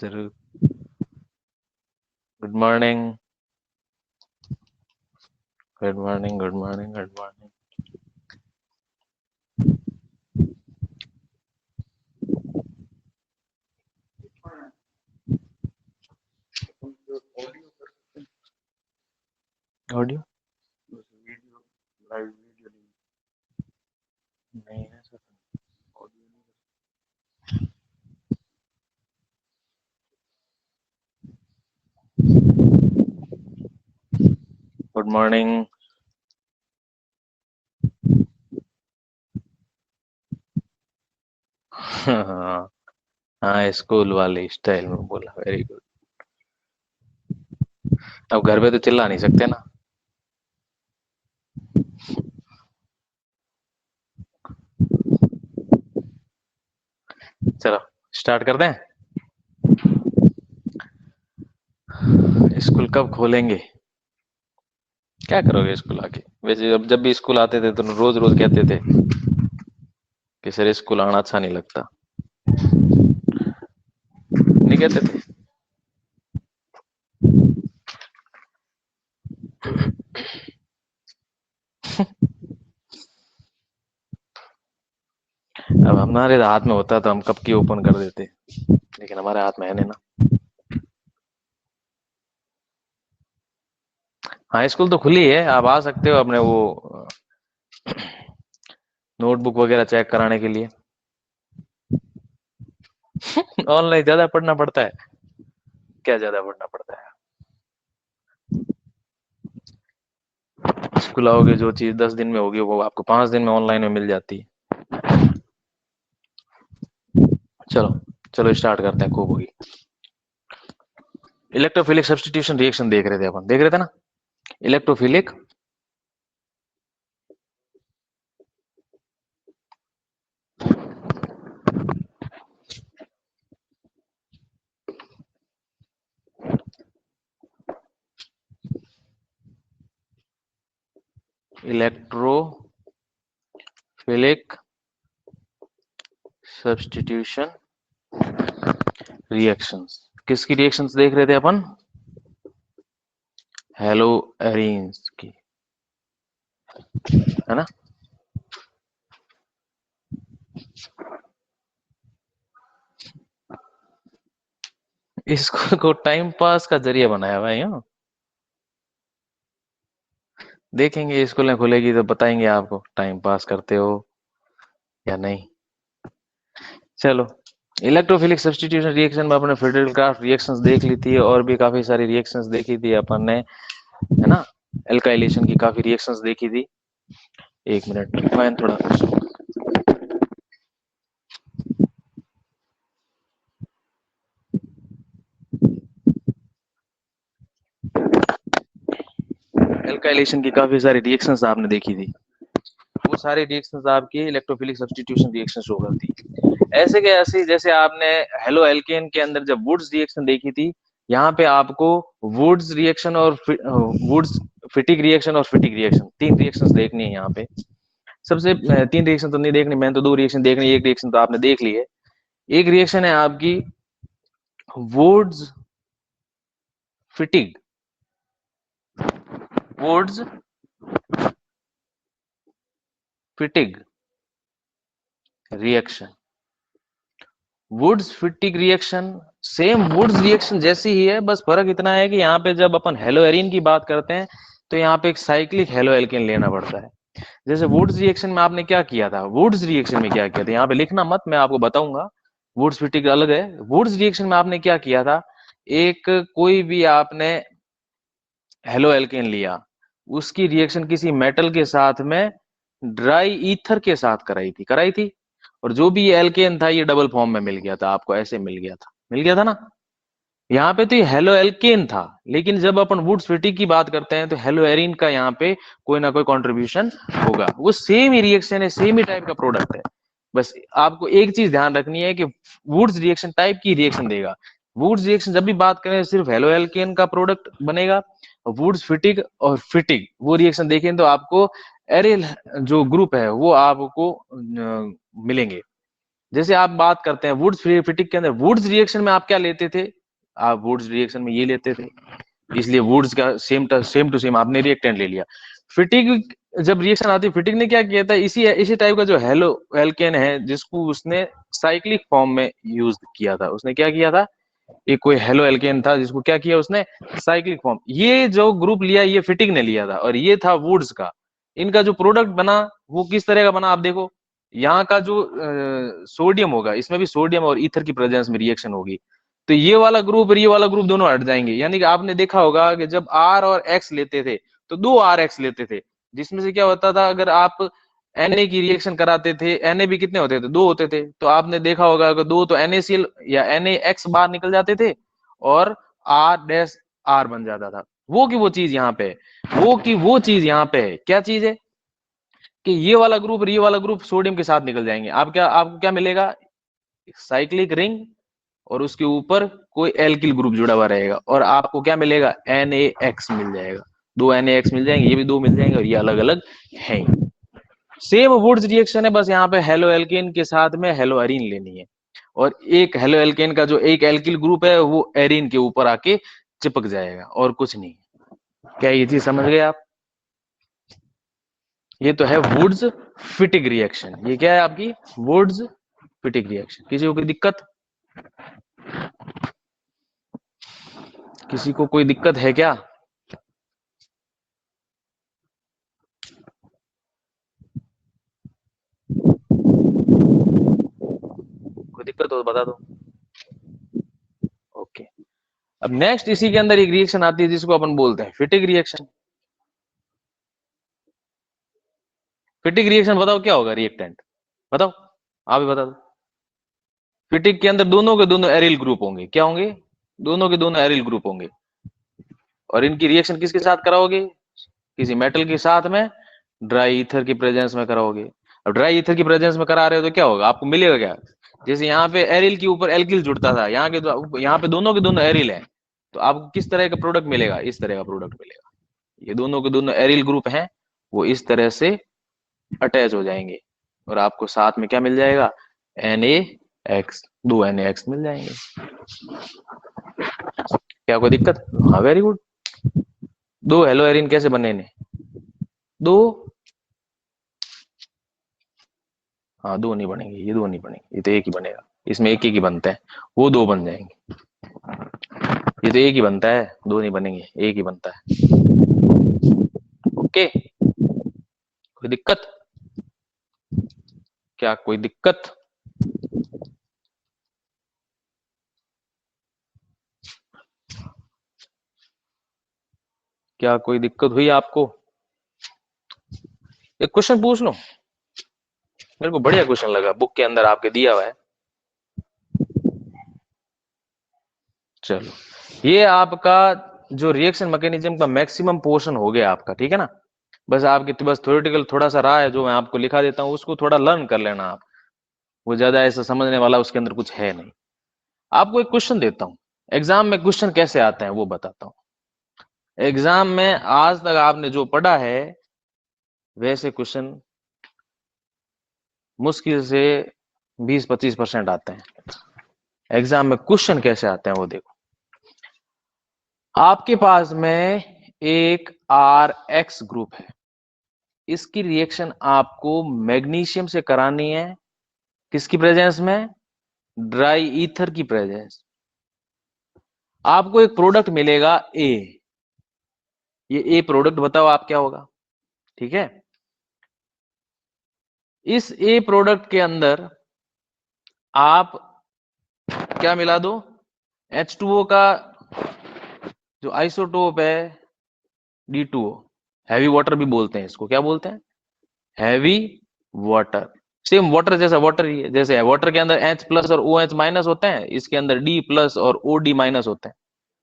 जरूर। Good morning, good morning, good morning, good morning. Audio live video नहीं है sir. Good morning. हाँ हाँ, स्कूल वाले स्टाइल में बोला, वेरी गुड। अब घर पे तो चिल्ला नहीं सकते ना। चलो स्टार्ट कर दें। स्कूल कब खोलेंगे? क्या करोगे स्कूल आके? वैसे जब भी स्कूल आते थे तो रोज रोज कहते थे कि सर स्कूल आना अच्छा नहीं लगता, नहीं कहते थे? अब हमारे हाथ में होता तो हम कब की ओपन कर देते, लेकिन हमारे हाथ में है नहीं ना। हाँ, स्कूल तो खुली है, आप आ सकते हो अपने वो नोटबुक वगैरह चेक कराने के लिए। ऑनलाइन ज्यादा पढ़ना पड़ता है? क्या ज्यादा पढ़ना पड़ता है? स्कूल आओगे, जो चीज 10 दिन में होगी वो आपको 5 दिन में ऑनलाइन में मिल जाती है। चलो चलो स्टार्ट करते हैं, खूब होगी। इलेक्ट्रोफिलिक सब्स्टिट्यूशन रिएक्शन देख रहे थे अपन, देख रहे थे ना? इलेक्ट्रोफिलिक इलेक्ट्रोफिलिक सब्स्टिट्यूशन रिएक्शंस, किसकी रिएक्शंस देख रहे थे अपन? हेलो एरीन्स की, है ना? इसको को टाइम पास का जरिया बनाया हुआ है यहाँ। देखेंगे स्कूलें खुलेगी तो बताएंगे आपको टाइम पास करते हो या नहीं। चलो, इलेक्ट्रोफिलिक सब्स्टिट्यूशन रिएक्शन में अपने फ्रीडल क्राफ्ट रिएक्शंस देख ली थी, और भी काफी सारी रिएक्शंस देखी थी अपन ने, है ना? एल्काइलेशन की काफी रिएक्शंस देखी थी। एक मिनट फैन थोड़ा। एल्काइलेशन की काफी सारी रिएक्शंस आपने देखी थी, वो सारी रिएक्शंस आपकी इलेक्ट्रोफिलिक सब्स्टिट्यूशन रिएक्शन शो करती। ऐसे के ऐसे, जैसे आपने हेलो एल्केन के अंदर जब वुड्स रिएक्शन देखी थी, यहाँ पे आपको वुड्स रिएक्शन और वुड्स फिटिक रिएक्शन और फिटिक रिएक्शन, तीन रिएक्शंस देखनी है यहाँ पे। सबसे तीन रिएक्शन तो नहीं देखनी, मैंने तो दो रिएक्शन देखनी है, एक रिएक्शन तो आपने देख ली है। एक रिएक्शन है आपकी Wurtz Fittig, Wurtz Fittig reaction. Wurtz Fittig reaction same Wurtz reaction जैसी ही है, बस फर्क इतना है कि यहाँ पे जब अपन हेलोएरिन की बात करते हैं तो यहाँ पे एक साइक्लिक हेलोएल्केन लेना पड़ता है। जैसे वुड्स रिएक्शन में आपने क्या किया था, वुड्स रिएक्शन में क्या किया था, यहाँ पे लिखना मत, मैं आपको बताऊंगा। वुड्स फिटिक अलग है। वुड्स रिएक्शन में आपने क्या किया था, एक कोई भी आपने हेलोएल्केन लिया, उसकी रिएक्शन किसी मेटल के साथ में ड्राई ईथर के साथ कराई थी, और जो भी ये एल्केन था ये डबल फॉर्म में मिल गया था आपको, ऐसे मिल गया था ना? यहाँ पे तो ये हेलो एल्केन था, लेकिन जब अपन वुड्स फिटिक की बात करते हैं तो हेलो एरिन का यहाँ पे कोई ना कोई कंट्रीब्यूशन होगा। वो सेम ही रिएक्शन है, सेम ही टाइप का प्रोडक्ट है। बस आपको एक चीज ध्यान रखनी है कि वुड्स रिएक्शन टाइप की रिएक्शन देगा। वुड्स रिएक्शन जब भी बात करें सिर्फ हेलो एल्केन का प्रोडक्ट बनेगा। वुड्स फिटिक और फिटिक वो रिएक्शन देखें तो आपको एरिल जो ग्रुप है वो आपको मिलेंगे। जैसे आप बात करते हैं वुड्स फिटिक के अंदर, वुड्स रिएक्शन में आप क्या लेते थे, आप वुड्स रिएक्शन में ये लेते थे, इसलिए वुड्स का सेम टू सेम आपने रिएक्टेंट ले लिया। फिटिक जब रिएक्शन आती है, फिटिक ने क्या किया था, इसी टाइप का जो हेलो एल्केन है जिसको उसने साइक्लिक फॉर्म में यूज किया था, उसने क्या किया था, एक कोई हेलो एल्केन था जिसको क्या किया उसने साइक्लिक फॉर्म, ये जो ग्रुप लिया ये फिटिक ने लिया था और ये था वुड्स का। इनका जो प्रोडक्ट बना वो किस तरह का बना, आप देखो यहाँ का जो सोडियम होगा, इसमें भी सोडियम और ईथर की प्रेजेंस में रिएक्शन होगी, तो ये वाला ग्रुप और ये वाला ग्रुप दोनों हट जाएंगे। यानी कि आपने देखा होगा कि जब आर और एक्स लेते थे तो दो आर एक्स लेते थे, जिसमें से क्या होता था, अगर आप Na की रिएक्शन कराते थे, Na भी कितने होते थे, दो होते थे, तो आपने देखा होगा अगर दो तो NaCl या NaX बाहर निकल जाते थे और R डैश R बन जाता था। वो की वो चीज यहाँ पे है, वो की वो चीज यहाँ पे है, क्या चीज है कि ये वाला ग्रुप और ये वाला ग्रुप सोडियम के साथ निकल जाएंगे, आपको क्या मिलेगा, साइक्लिक रिंग और उसके ऊपर कोई एल्किल ग्रुप जुड़ा हुआ रहेगा और आपको क्या मिलेगा, NaX मिल जाएगा, दो NaX मिल जाएंगे, ये भी दो मिल जाएंगे और ये अलग अलग है। सेम वुड्स रिएक्शन है, बस यहाँ पे हेलो एल्केन के साथ में हेलो एरीन लेनी है और एक हेलो एल्केन का जो एक एल्किल ग्रुप है वो एरीन के ऊपर आके चिपक जाएगा और कुछ नहीं। क्या ये चीज समझ गए आप? ये तो है वुड्स फिटिक रिएक्शन, ये क्या है आपकी वुड्स फिटिक रिएक्शन। किसी को कोई दिक्कत, किसी को कोई दिक्कत है क्या? कोई दिक्कत हो तो बता दो। ओके, अब नेक्स्ट इसी के अंदर एक रिएक्शन आती है जिसको अपन बोलते हैं फिटिक रिएक्शन। फिटिक रिएक्शन बताओ क्या होगा, रिएक्टेंट बताओ, आप भी बता दो। फिटिक के अंदर दोनों के दोनों एरिल ग्रुप होंगे, क्या होंगे, दोनों के दोनों एरिल ग्रुप होंगे और इनकी रिएक्शन किसके साथ कराओगे, किसी मेटल के साथ में ड्राई ईथर की प्रेजेंस में कराओगे। अब ड्राई ईथर की प्रेजेंस में करा रहे हो तो क्या होगा, आपको मिलेगा क्या, जैसे यहाँ पे एरिल के ऊपर एल्किल जुड़ता था, यहाँ पे दोनों के दोनों एरिल है, तो आपको किस तरह का प्रोडक्ट मिलेगा, इस तरह का प्रोडक्ट मिलेगा। ये दोनों के दोनों एरिल ग्रुप हैं, वो इस तरह से अटैच हो जाएंगे और आपको साथ में क्या मिल जाएगा, NaX, दो NaX मिल जाएंगे। क्या कोई दिक्कत? हाँ वेरी गुड। दो हेलो एरिन कैसे बने ने, दो, हाँ दो नहीं बनेंगे, ये दो नहीं बनेंगे, ये तो एक ही बनेगा, इसमें एक ही बनता है, वो दो बन जाएंगे, ये तो एक ही बनता है, दो नहीं बनेंगे, एक ही बनता है। ओके, कोई दिक्कत, क्या कोई दिक्कत? क्या कोई दिक्कत हुई आपको? एक क्वेश्चन पूछ लो, मेरे को बढ़िया क्वेश्चन लगा, बुक के अंदर आपके दिया हुआ है। चलो, ये आपका जो रिएक्शन मैकेनिज्म का मैक्सिमम पोर्शन हो गया आपका, ठीक है ना, बस आपके बस थ्योरेटिकल थोड़ा सा रहा है जो मैं आपको लिखा देता हूँ, उसको थोड़ा लर्न कर लेना आप, वो ज्यादा ऐसा समझने वाला उसके अंदर कुछ है नहीं। आपको एक क्वेश्चन देता हूँ, एग्जाम में क्वेश्चन कैसे आते हैं वो बताता हूँ। एग्जाम में आज तक आपने जो पढ़ा है वैसे क्वेश्चन मुश्किल से 20-25% आते हैं। एग्जाम में क्वेश्चन कैसे आते हैं वो देखो, आपके पास में एक RX ग्रुप है, इसकी रिएक्शन आपको मैग्नीशियम से करानी है, किसकी प्रेजेंस में, ड्राई ईथर की प्रेजेंस। आपको एक प्रोडक्ट मिलेगा ए, ये ए प्रोडक्ट बताओ आप क्या होगा, ठीक है। इस ए प्रोडक्ट के अंदर आप क्या मिला दो, H2O का जो आइसोटोप है D2O, हैवी वाटर भी बोलते हैं इसको, क्या बोलते हैं, हैवी वाटर। सेम वाटर जैसा वाटर ही है, जैसे वाटर के अंदर H प्लस और OH माइनस होते हैं, इसके अंदर D प्लस और OD माइनस होते हैं,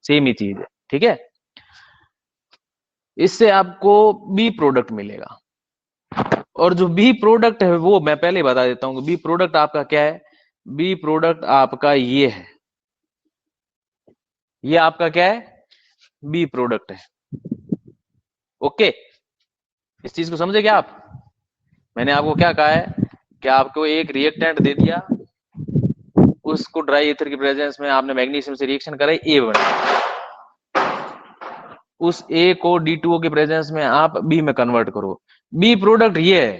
सेम ही चीज है, ठीक है। इससे आपको बी प्रोडक्ट मिलेगा और जो बी प्रोडक्ट है वो मैं पहले बता देता हूं, बी प्रोडक्ट आपका क्या है, बी प्रोडक्ट आपका ये है, ये आपका क्या है, बी प्रोडक्ट है। ओके, इस चीज को समझे क्या आप, मैंने आपको क्या कहा है कि आपको एक रिएक्टेंट दे दिया, उसको ड्राई ईथर की प्रेजेंस में आपने मैग्नीशियम से रिएक्शन कराई, ए बना। उस ए को D2O के प्रेजेंस में आप बी में कन्वर्ट करो, बी प्रोडक्ट ये है,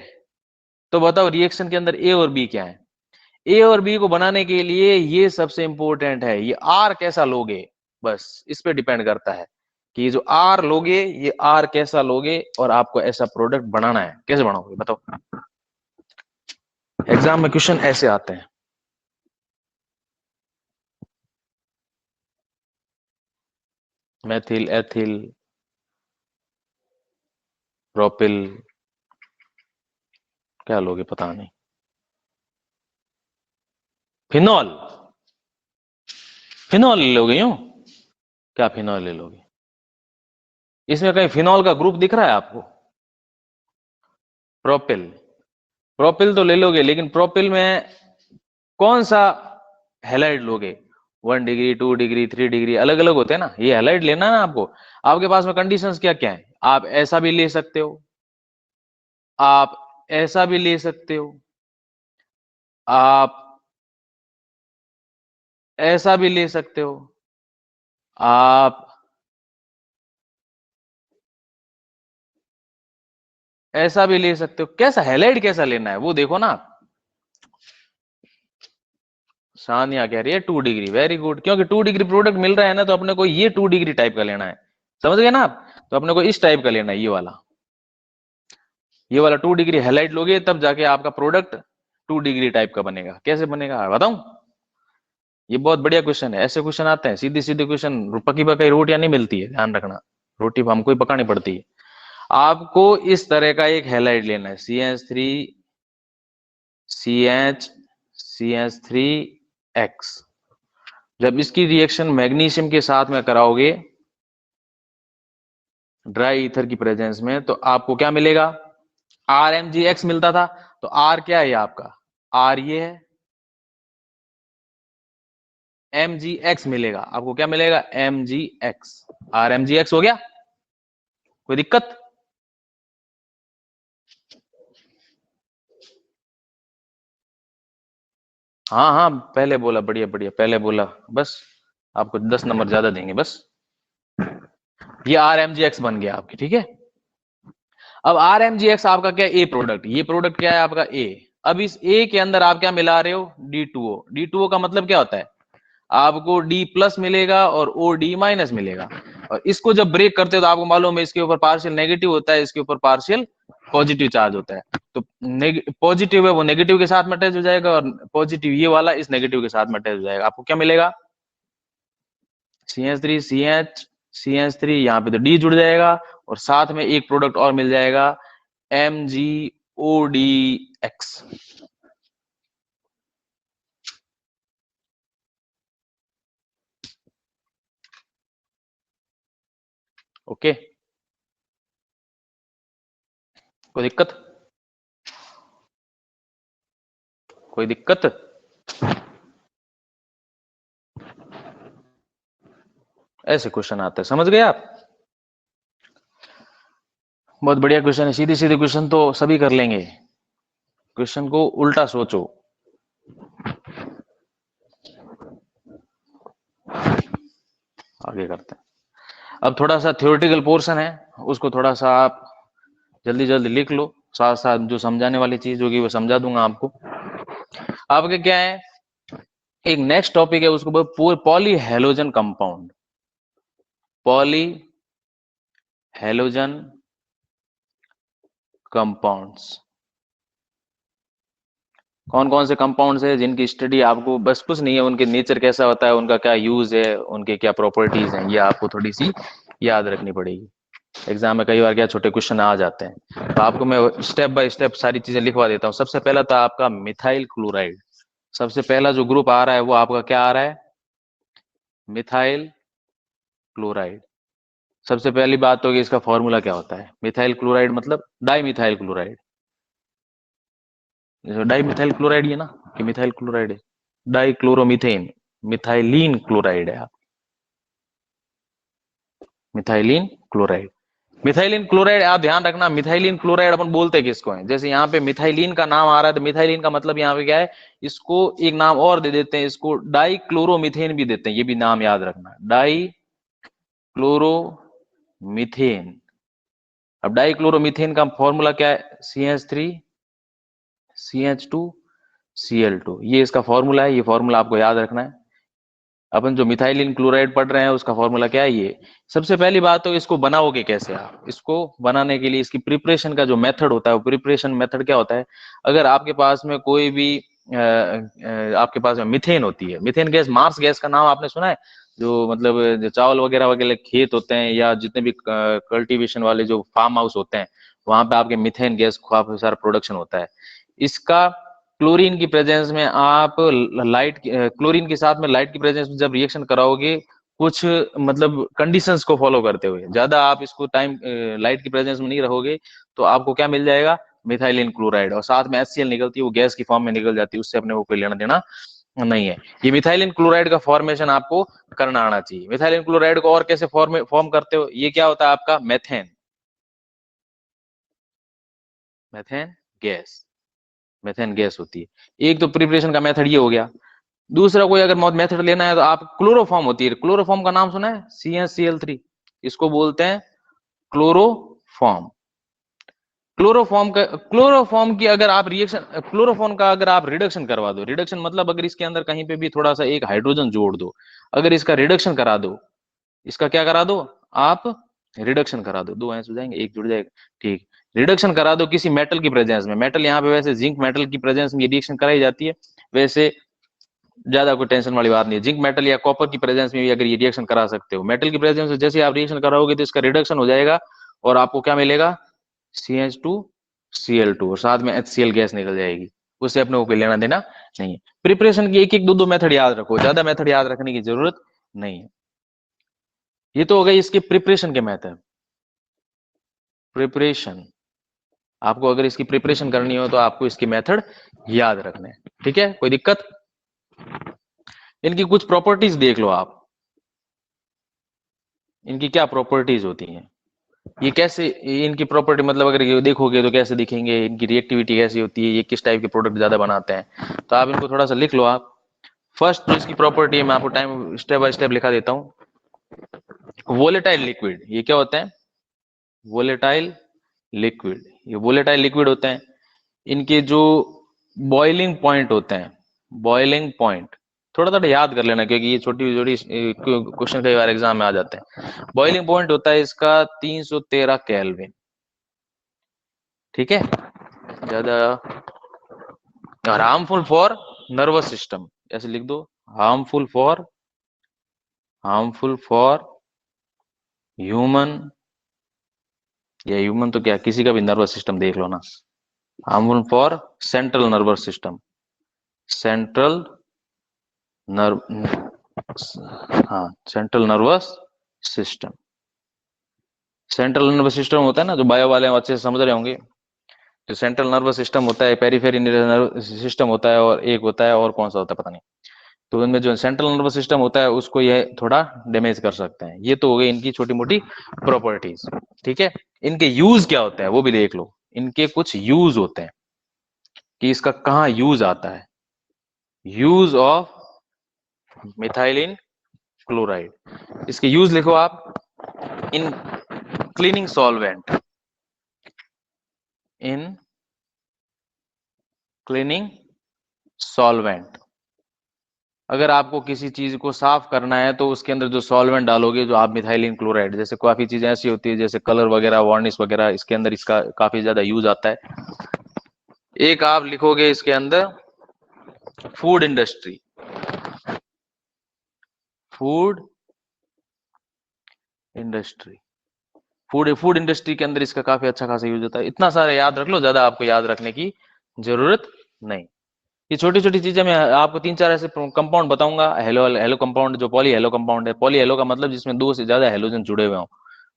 तो बताओ रिएक्शन के अंदर ए और बी क्या है? ए और बी को बनाने के लिए ये सबसे इंपॉर्टेंट है, ये आर कैसा लोगे, बस इस पे डिपेंड करता है कि ये जो आर लोगे, ये आर कैसा लोगे और आपको ऐसा प्रोडक्ट बनाना है, कैसे बनाओगे बताओ। एग्जाम में क्वेश्चन ऐसे आते हैं। मेथिल, एथिल, प्रोपिल, क्या लोगे पता नहीं। फिनॉल, फिनॉल ले लोगे यूं, क्या फिनॉल ले लोगे? इसमें कहीं फिनॉल का ग्रुप दिख रहा है आपको? प्रोपिल, प्रोपिल तो ले लोगे, लेकिन प्रोपिल में कौन सा हैलाइड लोगे? 1 डिग्री, 2 डिग्री, 3 डिग्री, अलग अलग होते हैं ना, ये हैलाइड लेना है ना आपको। आपके पास में कंडीशंस क्या क्या है, आप ऐसा भी ले सकते हो, आप ऐसा भी ले सकते हो, आप ऐसा भी ले सकते हो, आप ऐसा भी ले सकते हो। कैसा हैलाइड कैसा लेना है वो देखो ना आप। सानिया कह रही है 2 डिग्री, वेरी गुड, क्योंकि 2 डिग्री प्रोडक्ट मिल रहा है ना, तो अपने को ये 2 डिग्री टाइप का लेना है, समझ गए ना आप? तो अपने को इस टाइप का लेना है, ये वाला 2 डिग्री हैलाइड लोगे तब जाके आपका प्रोडक्ट 2 डिग्री टाइप का बनेगा। कैसे बनेगा बताऊं? ये बहुत बढ़िया क्वेश्चन है, ऐसे क्वेश्चन आते हैं सीधी सीधे क्वेश्चन, पकी पकाई रोटियां नहीं मिलती है, ध्यान रखना, रोटी हमको ही पकानी पड़ती है। आपको इस तरह का एक हैलाइड लेना है, CH3 CH CH3X। जब इसकी रिएक्शन मैग्नीशियम के साथ में कराओगे ड्राई ईथर की प्रेजेंस में, तो आपको क्या मिलेगा? RMgX मिलता था, तो R क्या है आपका? R ये है, MgX मिलेगा आपको, क्या मिलेगा? MgX, RMgX हो गया, कोई दिक्कत? हाँ हाँ पहले बोला, बढ़िया बढ़िया, पहले बोला, बस आपको 10 नंबर ज्यादा देंगे बस। ये RMgX बन गया आपकी, ठीक है। अब RMgX आपका क्या? ए प्रोडक्ट, ये प्रोडक्ट क्या है आपका? ए। अब इस ए के अंदर आप क्या मिला रहे हो? D2O। D2O का मतलब क्या होता है? आपको D प्लस मिलेगा और OD माइनस मिलेगा, और इसको जब ब्रेक करते हो तो आपको मालूम है इसके ऊपर पार्शियल नेगेटिव होता है, इसके ऊपर पार्शियल पॉजिटिव चार्ज होता है। तो पॉजिटिव है वो नेगेटिव के साथ में अटैच हो जाएगा, और पॉजिटिव ये वाला इस नेगेटिव के साथ में अटैच हो जाएगा। आपको क्या मिलेगा? CH3 CH CH3, यहाँ पे तो D जुड़ जाएगा, और साथ में एक प्रोडक्ट और मिल जाएगा MgODX। ओके, कोई दिक्कत? कोई दिक्कत? ऐसे क्वेश्चन आते हैं, समझ गए आप? बहुत बढ़िया क्वेश्चन है, सीधे सीधे क्वेश्चन तो सभी कर लेंगे, क्वेश्चन को उल्टा सोचो। आगे करते हैं। अब थोड़ा सा थ्योरेटिकल पोर्शन है, उसको थोड़ा सा आप जल्दी जल्दी लिख लो, साथ साथ जो समझाने वाली चीज होगी वो समझा दूंगा आपको। आपके क्या है, एक नेक्स्ट टॉपिक है, उसको poly halogen compound, poly halogen compounds. कौन कौन से कंपाउंड्स है जिनकी स्टडी आपको, बस कुछ नहीं है, उनके नेचर कैसा होता है, उनका क्या यूज है, उनके क्या प्रॉपर्टीज हैं, ये आपको थोड़ी सी याद रखनी पड़ेगी। एग्जाम में कई बार क्या छोटे क्वेश्चन आ जाते हैं, तो आपको मैं स्टेप बाय स्टेप सारी चीजें लिखवा देता हूँ। सबसे पहला तो आपका मिथाइल क्लोराइड, सबसे पहला जो ग्रुप आ रहा है वो आपका क्या आ रहा है? Methyl chloride. सबसे पहली बात तो कि इसका फॉर्मूला क्या होता है? मिथाइल क्लोराइड मतलब di methyl chloride, di methyl chloride ये ना, कि मिथाइल क्लोराइड है, डाई क्लोरोमीथेन, मिथाइलिन क्लोराइड है, मिथाइलिन क्लोराइड। मिथाइलिन क्लोराइड, आप ध्यान रखना, मिथाइलिन क्लोराइड अपन बोलते किसको है, जैसे यहाँ पे मिथाइलिन का नाम आ रहा है तो मिथाइलिन का मतलब यहाँ पे क्या है, इसको एक नाम और दे देते हैं, इसको डाई क्लोरोमिथेन भी देते हैं, ये भी नाम याद रखना, डाई क्लोरोमिथेन। अब डाई क्लोरोमिथेन का फॉर्मूला क्या है, CH3 CH2 Cl2, ये इसका फॉर्मूला है, ये फॉर्मूला आपको याद रखना है। अपन जो मिथाइलिन क्लोराइड पढ़ रहे हैं उसका फॉर्मूला क्या है ये। सबसे पहली बात तो इसको बनाओगे कैसे आप, इसको बनाने के लिए इसकी प्रिपरेशन का जो मेथड होता है, वो प्रिपरेशन मेथड क्या होता है, अगर आपके पास में कोई भी आपके पास में मिथेन होती है, मिथेन गैस, मार्स गैस का नाम आपने सुना है, जो मतलब जो चावल वगैरह वगैरह खेत होते हैं या जितने भी कल्टीवेशन वाले जो फार्म हाउस होते हैं, वहां पे आपके मिथेन गैस काफी सारा प्रोडक्शन होता है। इसका क्लोरीन की प्रेजेंस में आप लाइट, क्लोरीन के साथ में लाइट की प्रेजेंस में जब रिएक्शन कराओगे, कुछ मतलब कंडीशंस को फॉलो करते हुए, ज्यादा आप इसको टाइम लाइट की प्रेजेंस में नहीं रहोगे, तो आपको क्या मिल जाएगा, मिथाइलिन क्लोराइड, और साथ में HCl निकलती है, वो गैस की फॉर्म में निकल जाती है, उससे अपने को कोई लेना देना नहीं है। ये मिथाइलिन क्लोराइड का फॉर्मेशन आपको करना आना चाहिए। मिथाइलिन क्लोराइड को और कैसे फॉर्म करते हो, ये क्या होता है आपका methane, methane gas, methane gas होती है। एक तो प्रिपरेशन का मेथड ये हो गया। दूसरा कोई अगर मेथड लेना है तो आप, क्लोरोफॉर्म होती है, क्लोरोफॉर्म का नाम सुना है, CnCl3, इसको बोलते हैं क्लोरोफॉर्म। क्लोरोफॉर्म की अगर आप रिएक्शन, क्लोरोफॉर्म का अगर आप रिडक्शन करवा दो, रिडक्शन मतलब अगर इसके अंदर कहीं पे भी थोड़ा सा एक हाइड्रोजन जोड़ दो, अगर इसका रिडक्शन करा दो, इसका क्या करा दो आप, रिडक्शन करा दो, दो आंसर हो जाएंगे, एक जुड़ जाएगा, ठीक। रिडक्शन करा दो किसी मेटल की प्रेजेंस में, मेटल यहाँ पे वैसे जिंक मेटल की प्रेजेंस में ये रिएक्शन कराई जाती है, वैसे ज्यादा कोई टेंशन वाली बात नहीं है, जिंक मेटल या कॉपर की प्रेजेंस में भी अगर ये रिएक्शन करा सकते हो, मेटल की प्रेजेंस में जैसे आप रिएक्शन कराओगे तो इसका रिडक्शन हो जाएगा, और आपको क्या मिलेगा, CH2Cl2, और साथ में HCl गैस निकल जाएगी, उससे अपने को कोई लेना देना नहीं है। प्रिपरेशन की एक एक दो दो मेथड याद रखो, ज्यादा मेथड याद रखने की जरूरत नहीं है। ये तो हो गई इसके प्रिपरेशन के मेथड। प्रिपरेशन, आपको अगर इसकी प्रिपरेशन करनी हो तो आपको इसके मेथड याद रखने हैं, ठीक है, कोई दिक्कत। इनकी कुछ प्रॉपर्टीज देख लो आप, इनकी क्या प्रॉपर्टीज होती हैं, ये कैसे, इनकी प्रॉपर्टी मतलब अगर ये देखोगे तो कैसे दिखेंगे, इनकी रिएक्टिविटी कैसी होती है, ये किस टाइप के प्रोडक्ट ज्यादा बनाते हैं, तो आप इनको थोड़ा सा लिख लो आप। फर्स्ट जो इसकी प्रॉपर्टी है, मैं आपको टाइम स्टेप बाय स्टेप लिखा देता हूँ। वोलेटाइल लिक्विड, ये क्या होता है, वोलेटाइल लिक्विड, ये वोलेटाइल लिक्विड होते हैं। इनके जो बॉइलिंग पॉइंट होते हैं, बॉइलिंग पॉइंट थोड़ा थोड़ा याद कर लेना, क्योंकि ये छोटी छोटी क्वेश्चन कई बार एग्जाम में आ जाते हैं। बॉइलिंग पॉइंट होता है इसका 313 केल्विन, ठीक है, ज्यादा। और हार्मफुल फॉर नर्वस सिस्टम, ऐसे लिख दो, harmful for, harmful for human, या ह्यूमन तो क्या, किसी का भी नर्वस सिस्टम देख लो ना, harmful for central nervous system, central nerve, हाँ central nervous system. Central nervous system होता है ना, जो बायो वाले अच्छे से समझ रहे होंगे, जो सेंट्रल नर्वस सिस्टम होता है, पेरिफेरी नर्वस सिस्टम होता है, और एक होता है और कौन सा होता है पता नहीं, तो इनमें जो सेंट्रल नर्वस सिस्टम होता है उसको ये थोड़ा डैमेज कर सकते हैं। ये तो हो गई इनकी छोटी मोटी प्रॉपर्टीज, ठीक है। इनके यूज क्या होते हैं वो भी देख लो, इनके कुछ यूज होते हैं कि इसका कहाँ यूज आता है। यूज ऑफ मिथाइलिन क्लोराइड, इसके यूज लिखो आप, इन क्लीनिंग सॉल्वेंट, इन क्लीनिंग सॉल्वेंट, अगर आपको किसी चीज को साफ करना है तो उसके अंदर जो सॉल्वेंट डालोगे, जो आप मिथाइलिन क्लोराइड, जैसे काफी चीजें ऐसी होती है जैसे कलर वगैरह, वार्निश वगैरह, इसके अंदर इसका काफी ज्यादा यूज आता है। एक आप लिखोगे इसके अंदर food industry, food industry, food industry के अंदर इसका काफी अच्छा खासा यूज होता है। इतना सारा याद रख लो, ज्यादा आपको याद रखने की जरूरत नहीं। ये छोटी छोटी चीजें मैं आपको तीन चार ऐसे कंपाउंड बताऊंगा, हेलो हेलो कंपाउंड, जो पॉली हेलो कंपाउंड है, पॉली हेलो का मतलब जिसमें दो से ज्यादा हेलोजन जुड़े हुए हों,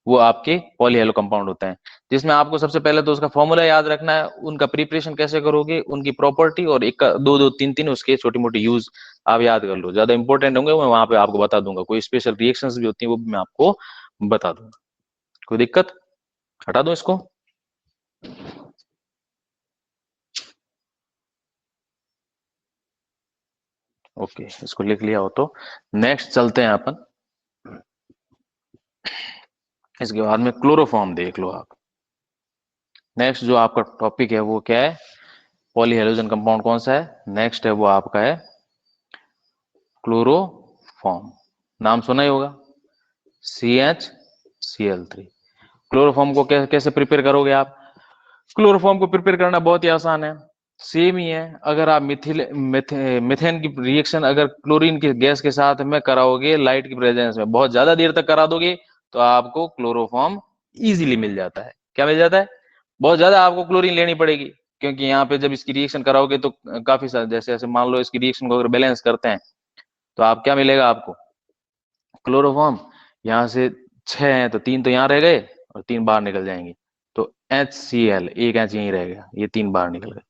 वो आपके पॉली हेलो कंपाउंड होता है। जिसमें आपको सबसे पहले तो उसका फॉर्मूला याद रखना है, उनका प्रिपरेशन कैसे करोगे, उनकी प्रॉपर्टी, और एक का दो दो तीन तीन उसके छोटी मोटी यूज आप याद कर लो, ज्यादा इंपॉर्टेंट होंगे मैं वहां पे आपको बता दूंगा, कोई स्पेशल रिएक्शंस भी होती है वो भी मैं आपको बता दूंगा, कोई दिक्कत। हटा दो इसको। ओके, इसको लिख लिया हो तो नेक्स्ट चलते हैं अपन। इसके बाद में क्लोरोफॉर्म देख लो आप। नेक्स्ट जो आपका टॉपिक है वो क्या है, पॉलीहेलोजन कंपाउंड कौन सा है, नेक्स्ट है वो आपका है क्लोरोफॉर्म। नाम सुना ही होगा, CH Cl3। क्लोरोफॉर्म को कैसे प्रिपेयर करोगे आप? क्लोरोफॉर्म को प्रिपेयर करना बहुत ही आसान है, सेम ही है। अगर आप मिथेन की रिएक्शन अगर क्लोरीन की गैस के साथ में कराओगे लाइट की प्रेजेंस में, बहुत ज्यादा देर तक करा दोगे तो आपको क्लोरोफॉर्म इजीली मिल जाता है। क्या मिल जाता है? बहुत ज्यादा आपको क्लोरीन लेनी पड़ेगी, क्योंकि यहाँ पे जब इसकी रिएक्शन कराओगे तो काफी सारे, जैसे ऐसे मान लो इसकी रिएक्शन को अगर बैलेंस करते हैं तो आप क्या मिलेगा आपको, क्लोरोफॉर्म। यहाँ से 6 हैं तो 3 तो यहाँ रह गए और 3 बाहर निकल जाएंगे, तो HCl, एक H यहीं रहेगा, ये 3 बाहर निकल गए।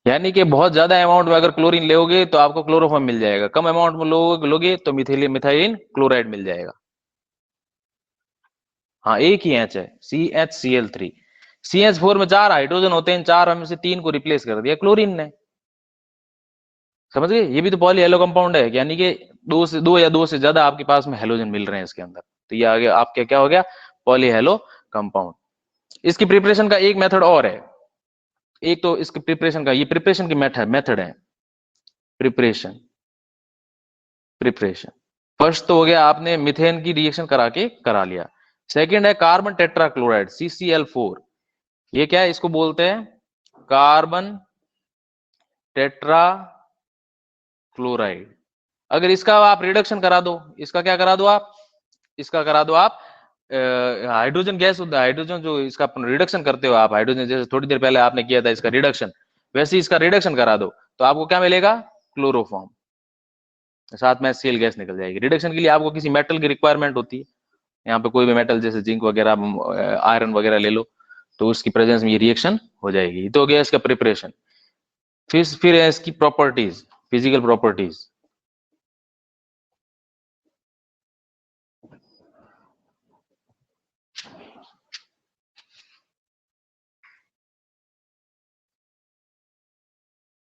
यानी कि बहुत ज्यादा अमाउंट में अगर क्लोरीन लोगे तो आपको क्लोरोफॉर्म मिल जाएगा, कम अमाउंट में लोगे तो मिथाइलिन क्लोराइड मिल जाएगा। हाँ, एक ही एच है, CHCl3। CH4 में 4 हाइड्रोजन होते हैं, 4 में से 3 को रिप्लेस कर दिया क्लोरीन ने। समझ गए? ये भी तो पॉली हेलो कंपाउंड है, यानी कि दो या दो से ज्यादा आपके पास में हेलोजन मिल रहे हैं इसके अंदर, तो ये आगे आपके क्या हो गया, पॉली हेलो कंपाउंड। इसकी प्रिपरेशन का एक मेथड और है, एक तो इसकी प्रिपरेशन का, ये प्रिपरेशन की मेथड है, प्रिपरेशन प्रिपरेशन। फर्स्ट तो हो गया आपने मिथेन की रिएक्शन करा लिया। सेकंड है कार्बन टेट्राक्लोराइड, CCl4। ये क्या है, इसको बोलते हैं कार्बन टेट्रा क्लोराइड। अगर इसका आप रिडक्शन करा दो, इसका क्या करा दो आप, इसका करा दो आप हाइड्रोजन गैस होता है, हाइड्रोजन जो इसका रिडक्शन करते हो आप, हाइड्रोजन जैसे थोड़ी देर पहले आपने किया था इसका रिडक्शन, वैसे इसका रिडक्शन करा दो तो आपको क्या मिलेगा, क्लोरोफॉर्म। साथ में सीएल गैस निकल जाएगी। रिडक्शन के लिए आपको किसी मेटल की रिक्वायरमेंट होती है, यहाँ पे कोई भी मेटल जैसे जिंक वगैरह, आयरन वगैरह ले लो, तो उसकी प्रेजेंस में ये रिएक्शन हो जाएगी। तो हो गया इसका प्रिपरेशन। फिर है इसकी प्रॉपर्टीज, फिजिकल प्रॉपर्टीज।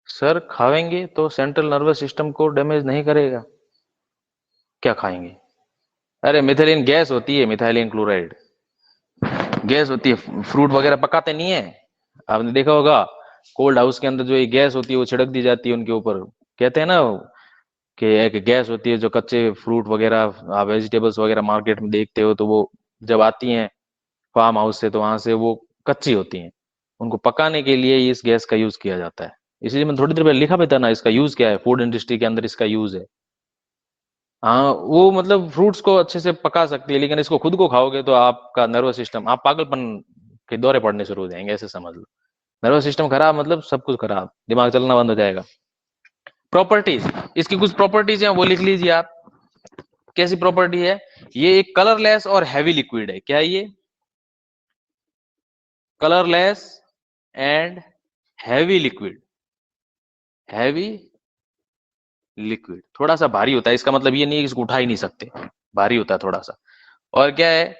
सर खाएंगे तो सेंट्रल नर्वस सिस्टम को डैमेज नहीं करेगा। क्या खाएंगे? अरे मिथाइलिन गैस होती है, मिथाइलिन क्लोराइड गैस होती है, फ्रूट वगैरह पकाते नहीं है, आपने देखा होगा कोल्ड हाउस के अंदर जो ये गैस होती है वो छिड़क दी जाती है उनके ऊपर। कहते हैं ना कि एक गैस होती है जो कच्चे फ्रूट वगैरह आप वेजिटेबल्स वगैरह मार्केट में देखते हो तो वो जब आती हैं फार्म हाउस से तो वहां से वो कच्ची होती हैं, उनको पकाने के लिए इस गैस का यूज किया जाता है। इसलिए मैंने थोड़ी देर पहले लिखा भी था ना इसका यूज क्या है, फूड इंडस्ट्री के अंदर इसका यूज है। हाँ, वो मतलब फ्रूट्स को अच्छे से पका सकती है, लेकिन इसको खुद को खाओगे तो आपका नर्वस सिस्टम, आप पागलपन के दौरे पड़ने शुरू हो जाएंगे, ऐसे समझ लो। नर्वस सिस्टम खराब मतलब सब कुछ खराब, दिमाग चलना बंद हो जाएगा। प्रॉपर्टीज, इसकी कुछ प्रॉपर्टीज हैं वो लिख लीजिए आप। कैसी प्रॉपर्टी है? ये एक कलरलेस और हैवी लिक्विड है। क्या है ये? Colourless and heavy liquid. Heavy liquid, थोड़ा सा भारी होता है, इसका मतलब ये नहीं है कि इसको उठा ही नहीं सकते, भारी होता है थोड़ा सा। और क्या है,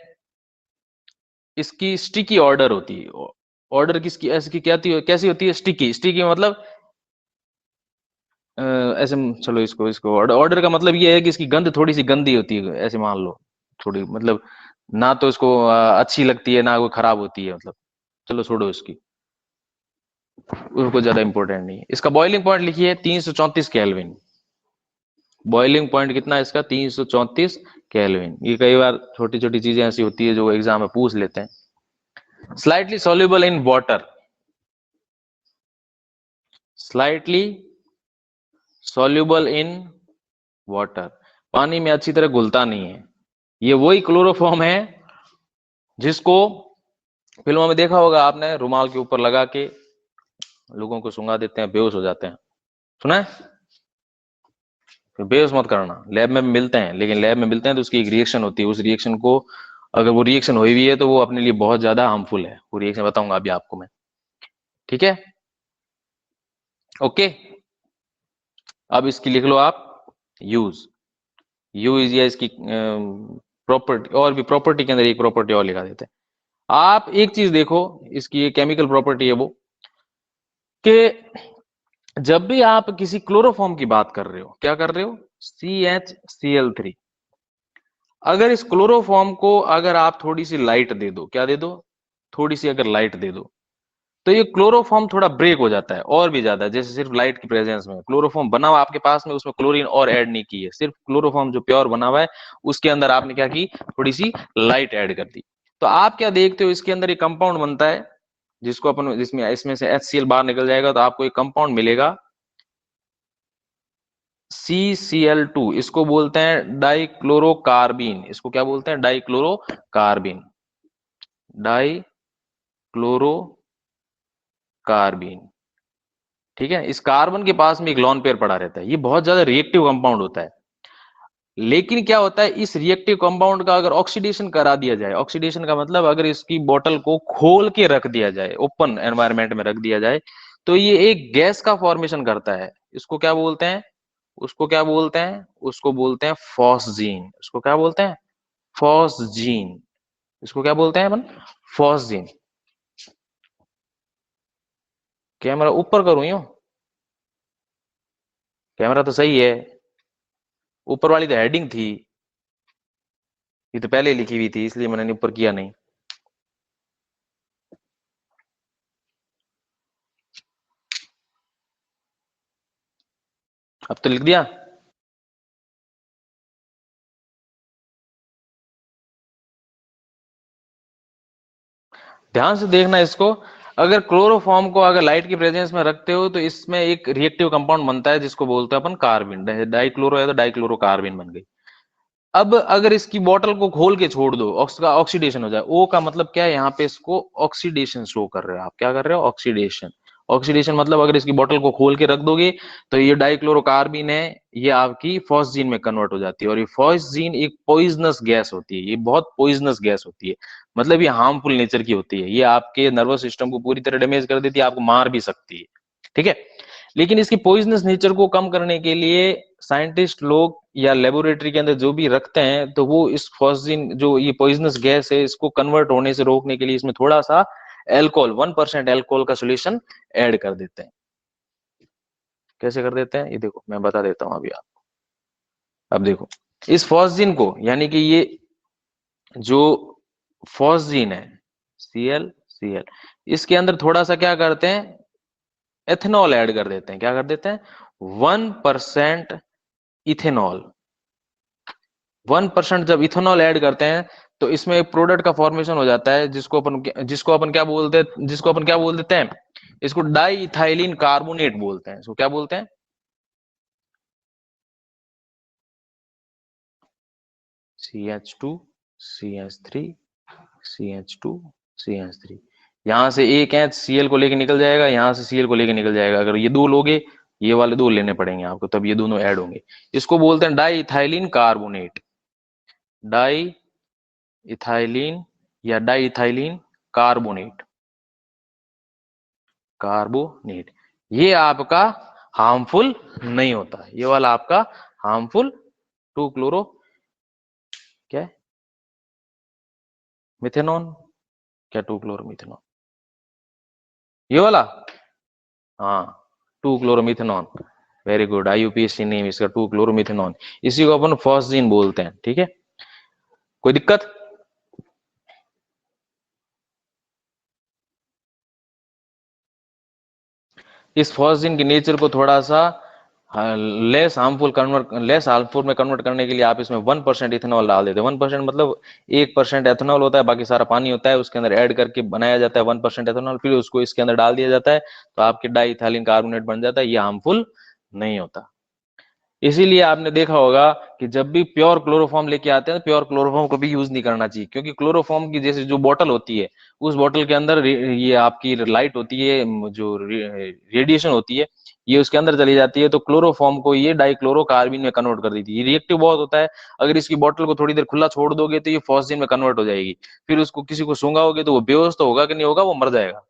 इसकी स्टिकी ऑर्डर होती है। ऑर्डर किसकी ऐसी क्या कैसी होती है, स्टिकी। स्टिकी मतलब ऐसे, चलो इसको ऑर्डर का मतलब ये है कि इसकी गंध थोड़ी सी गंदी होती है, ऐसे मान लो, थोड़ी मतलब ना तो इसको अच्छी लगती है ना वो खराब होती है, मतलब चलो छोड़ो इसकी, उसको ज्यादा इंपॉर्टेंट नहीं है। इसका बॉइलिंग पॉइंट लिखिए 334 केल्विन। बॉइलिंग पॉइंट कितना है इसका, 334 केल्विन। ये कई बार छोटी छोटी चीजें ऐसी होती है जो एग्जाम में पूछ लेते हैं। Slightly soluble in water, slightly soluble in water, पानी में अच्छी तरह घुलता नहीं है। ये वही क्लोरोफॉर्म है जिसको फिल्मों में देखा होगा आपने, रुमाल के ऊपर लगा के लोगों को सुंगा देते हैं, बेहोश हो जाते हैं, सुना है? तो बेहोश मत करना, लैब में मिलते हैं, लेकिन लैब में मिलते हैं तो उसकी एक रिएक्शन होती है, उस रिएक्शन को अगर वो रिएक्शन हुई भी है तो वो अपने लिए बहुत ज्यादा हार्मफुल है। वो रिएक्शन बताऊंगा अभी आपको मैं, ठीक है? ओके, अब इसकी लिख लो आप यूज। यूज या इसकी प्रॉपर्टी, और भी प्रॉपर्टी के अंदर एक प्रॉपर्टी और लिखा देते हैं, आप एक चीज देखो, इसकी ये केमिकल प्रॉपर्टी है वो, कि जब भी आप किसी क्लोरोफॉर्म की बात कर रहे हो, क्या कर रहे हो, CHCl3, अगर इस क्लोरोफॉर्म को अगर आप थोड़ी सी लाइट दे दो, क्या दे दो, थोड़ी सी अगर लाइट दे दो, तो ये क्लोरोफॉर्म थोड़ा ब्रेक हो जाता है और भी ज्यादा, जैसे सिर्फ लाइट की प्रेजेंस में क्लोरोफॉर्म बना हुआ आपके पास में, उसमें क्लोरीन और ऐड नहीं की है, सिर्फ क्लोरोफॉर्म जो प्योर बना हुआ है उसके अंदर आपने क्या की, थोड़ी सी लाइट ऐड कर दी। तो आप क्या देखते हो, इसके अंदर एक कंपाउंड बनता है जिसको अपन, जिसमें इसमें से HCl बाहर निकल जाएगा, तो आपको एक कंपाउंड मिलेगा CCl2, इसको बोलते हैं डाइक्लोरोकार्बीन, इसको क्या बोलते हैं, डाइक्लोरोकार्बीन, डाइक्लोरोकार्बीन। ठीक है, इस कार्बन के पास में एक लॉन पेयर पड़ा रहता है, ये बहुत ज्यादा रिएक्टिव कंपाउंड होता है। लेकिन क्या होता है, इस रिएक्टिव कंपाउंड का अगर ऑक्सीडेशन करा दिया जाए, ऑक्सीडेशन का मतलब अगर इसकी बोतल को खोल के रख दिया जाए, ओपन एनवायरनमेंट में रख दिया जाए, तो ये एक गैस का फॉर्मेशन करता है। इसको क्या बोलते हैं, उसको क्या बोलते हैं, उसको बोलते हैं फॉस्जीन। उसको क्या बोलते हैं, फॉस्जीन। इसको क्या बोलते हैं अपन, फॉस्जीन। कैमरा ऊपर करूं यूं, कैमरा तो सही है, ऊपर वाली तो हेडिंग थी, ये तो पहले लिखी हुई थी, इसलिए मैंने ऊपर किया नहीं। अब तो लिख दिया। ध्यान से देखना इसको, अगर क्लोरोफॉर्म को अगर लाइट की प्रेजेंस में रखते हो तो इसमें एक रिएक्टिव कंपाउंड बनता है जिसको बोलते हैं अपन कार्बिन, डाइक्लोरो है तो डाइक्लोरोकार्बिन बन गई। अब अगर इसकी बोतल को खोल के छोड़ दो, उसका ऑक्सीडेशन हो जाए, ओ का मतलब क्या है, यहाँ पे इसको ऑक्सीडेशन शो कर रहे हो आप, क्या कर रहे हो, ऑक्सीडेशन। ऑक्सीडेशन मतलब अगर इसकी बोतल को खोल के रख दोगे तो ये डाइक्लोरोकार्बिन है, ये आपकी फॉस्जीन में कन्वर्ट हो जाती है, और ये फॉस्जीन एक पॉइजनस गैस होती है, ये बहुत पॉइजनस गैस होती है, मतलब ये हार्मफुल नेचर की होती है, ये आपके नर्वस सिस्टम को पूरी तरह डैमेज कर देती है, आपको मार भी सकती है। ठीक है, लेकिन इसकी पॉइजनस नेचर को कम करने के लिए साइंटिस्ट लोग या लेबोरेटरी के अंदर जो भी रखते हैं, तो वो इस फॉस्जिन जो ये पॉइजनस गैस है, इसको कन्वर्ट होने से रोकने के लिए इसमें थोड़ा सा एल्कोहल, 1% एल्कोहल का सोल्यूशन ऐड कर देते हैं। कैसे कर देते हैं, ये देखो मैं बता देता हूं अभी आपको। अब देखो, इस फॉस्जिन को, यानी कि ये जो फॉस्जिन है, CL, इसके अंदर थोड़ा सा क्या करते हैं, एथेनॉल ऐड कर देते हैं। क्या कर देते हैं, 1% इथेनॉल। 1% जब इथेनॉल ऐड करते हैं तो इसमें एक प्रोडक्ट का फॉर्मेशन हो जाता है जिसको अपन क्या बोलते हैं, जिसको अपन क्या बोल देते हैं, इसको डाई इथाइलिन कार्बोनेट बोलते हैं। इसको क्या बोलते हैं, CH2, CH3, CH2, CH3। यहां से एक एच Cl को लेके निकल जाएगा, यहां से Cl को लेके निकल जाएगा, अगर ये दो लोगे, ये वाले दो लेने पड़ेंगे आपको, तब ये दोनों ऐड होंगे। इसको बोलते हैं diethylene carbonate, diethylene या डाई इथाइलिन कार्बोनेट, कार्बोनेट। ये आपका हार्मफुल नहीं होता, ये वाला आपका हार्मफुल, टू क्लोरो, क्या है, मिथेनॉन, क्या टू क्लोरो मिथेनॉन, ये वाला, हाँ, two chloromethanone. Very good, IUPAC name इसका टू क्लोरोमिथेनॉन, इसी को अपन फॉस्जीन बोलते हैं। ठीक है, कोई दिक्कत, इस फॉस्जिन के नेचर को थोड़ा सा लेस हार्मफुल में कन्वर्ट करने के लिए आप इसमें 1% इथेनॉल डाल देते हैं। 1% मतलब 1% एथेनॉल होता है, बाकी सारा पानी होता है, उसके अंदर ऐड करके बनाया जाता है 1% एथेनॉल, फिर उसको इसके अंदर डाल दिया जाता है, तो आपके डाई इथाइलिन कार्बोनेट बन जाता है, ये हार्मफुल नहीं होता। इसीलिए आपने देखा होगा कि जब भी प्योर क्लोरोफॉर्म लेके आते हैं, प्योर क्लोरोफॉर्म को भी यूज नहीं करना चाहिए, क्योंकि क्लोरोफॉर्म की जैसे जो बोतल होती है, उस बोतल के अंदर ये आपकी लाइट होती है, जो रेडिएशन होती है, ये उसके अंदर चली जाती है, तो क्लोरोफॉर्म को ये डाइक्लोरोकार्बिन में कन्वर्ट कर देती है। ये रिएक्टिव बहुत होता है, अगर इसकी बोतल को थोड़ी देर खुला छोड़ दोगे तो ये फॉस्जिन में कन्वर्ट हो जाएगी, फिर उसको किसी को सूंघाओगे तो वो बेहोश तो होगा कि नहीं होगा, वो मर जाएगा।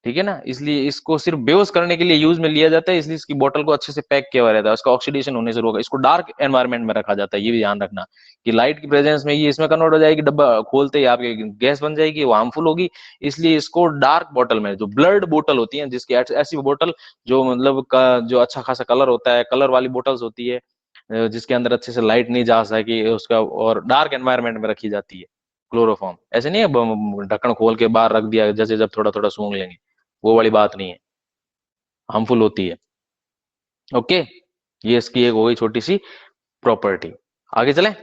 ठीक है ना, इसलिए इसको सिर्फ बेहोश करने के लिए यूज में लिया जाता है, इसलिए इसकी बोतल को अच्छे से पैक किया हुआ रहता है, उसका ऑक्सीडेशन होने से रोका। इसको डार्क एनवायरनमेंट में रखा जाता है, ये भी ध्यान रखना कि लाइट की प्रेजेंस में ये इसमें कन्वर्ट हो जाएगी, डब्बा खोलते ही आपके गैस बन जाएगी, वो हार्मफुल होगी। इसलिए इसको डार्क बोतल में, जो ब्लर्ड बोतल होती है, जिसकी ऐसी बोतल जो मतलब का जो अच्छा खासा कलर होता है, कलर वाली बोटल्स होती है, जिसके अंदर अच्छे से लाइट नहीं जा सके उसका, और डार्क एनवायरनमेंट में रखी जाती है। क्लोरोफॉर्म ऐसे नहीं है ढक्कन खोल के बाहर रख दिया जैसे जब थोड़ा थोड़ा सूंघ लेंगे, वो वाली बात नहीं है, हार्मफुल होती है। ओके, ये इसकी एक हो गई छोटी सी प्रॉपर्टी। आगे चलें,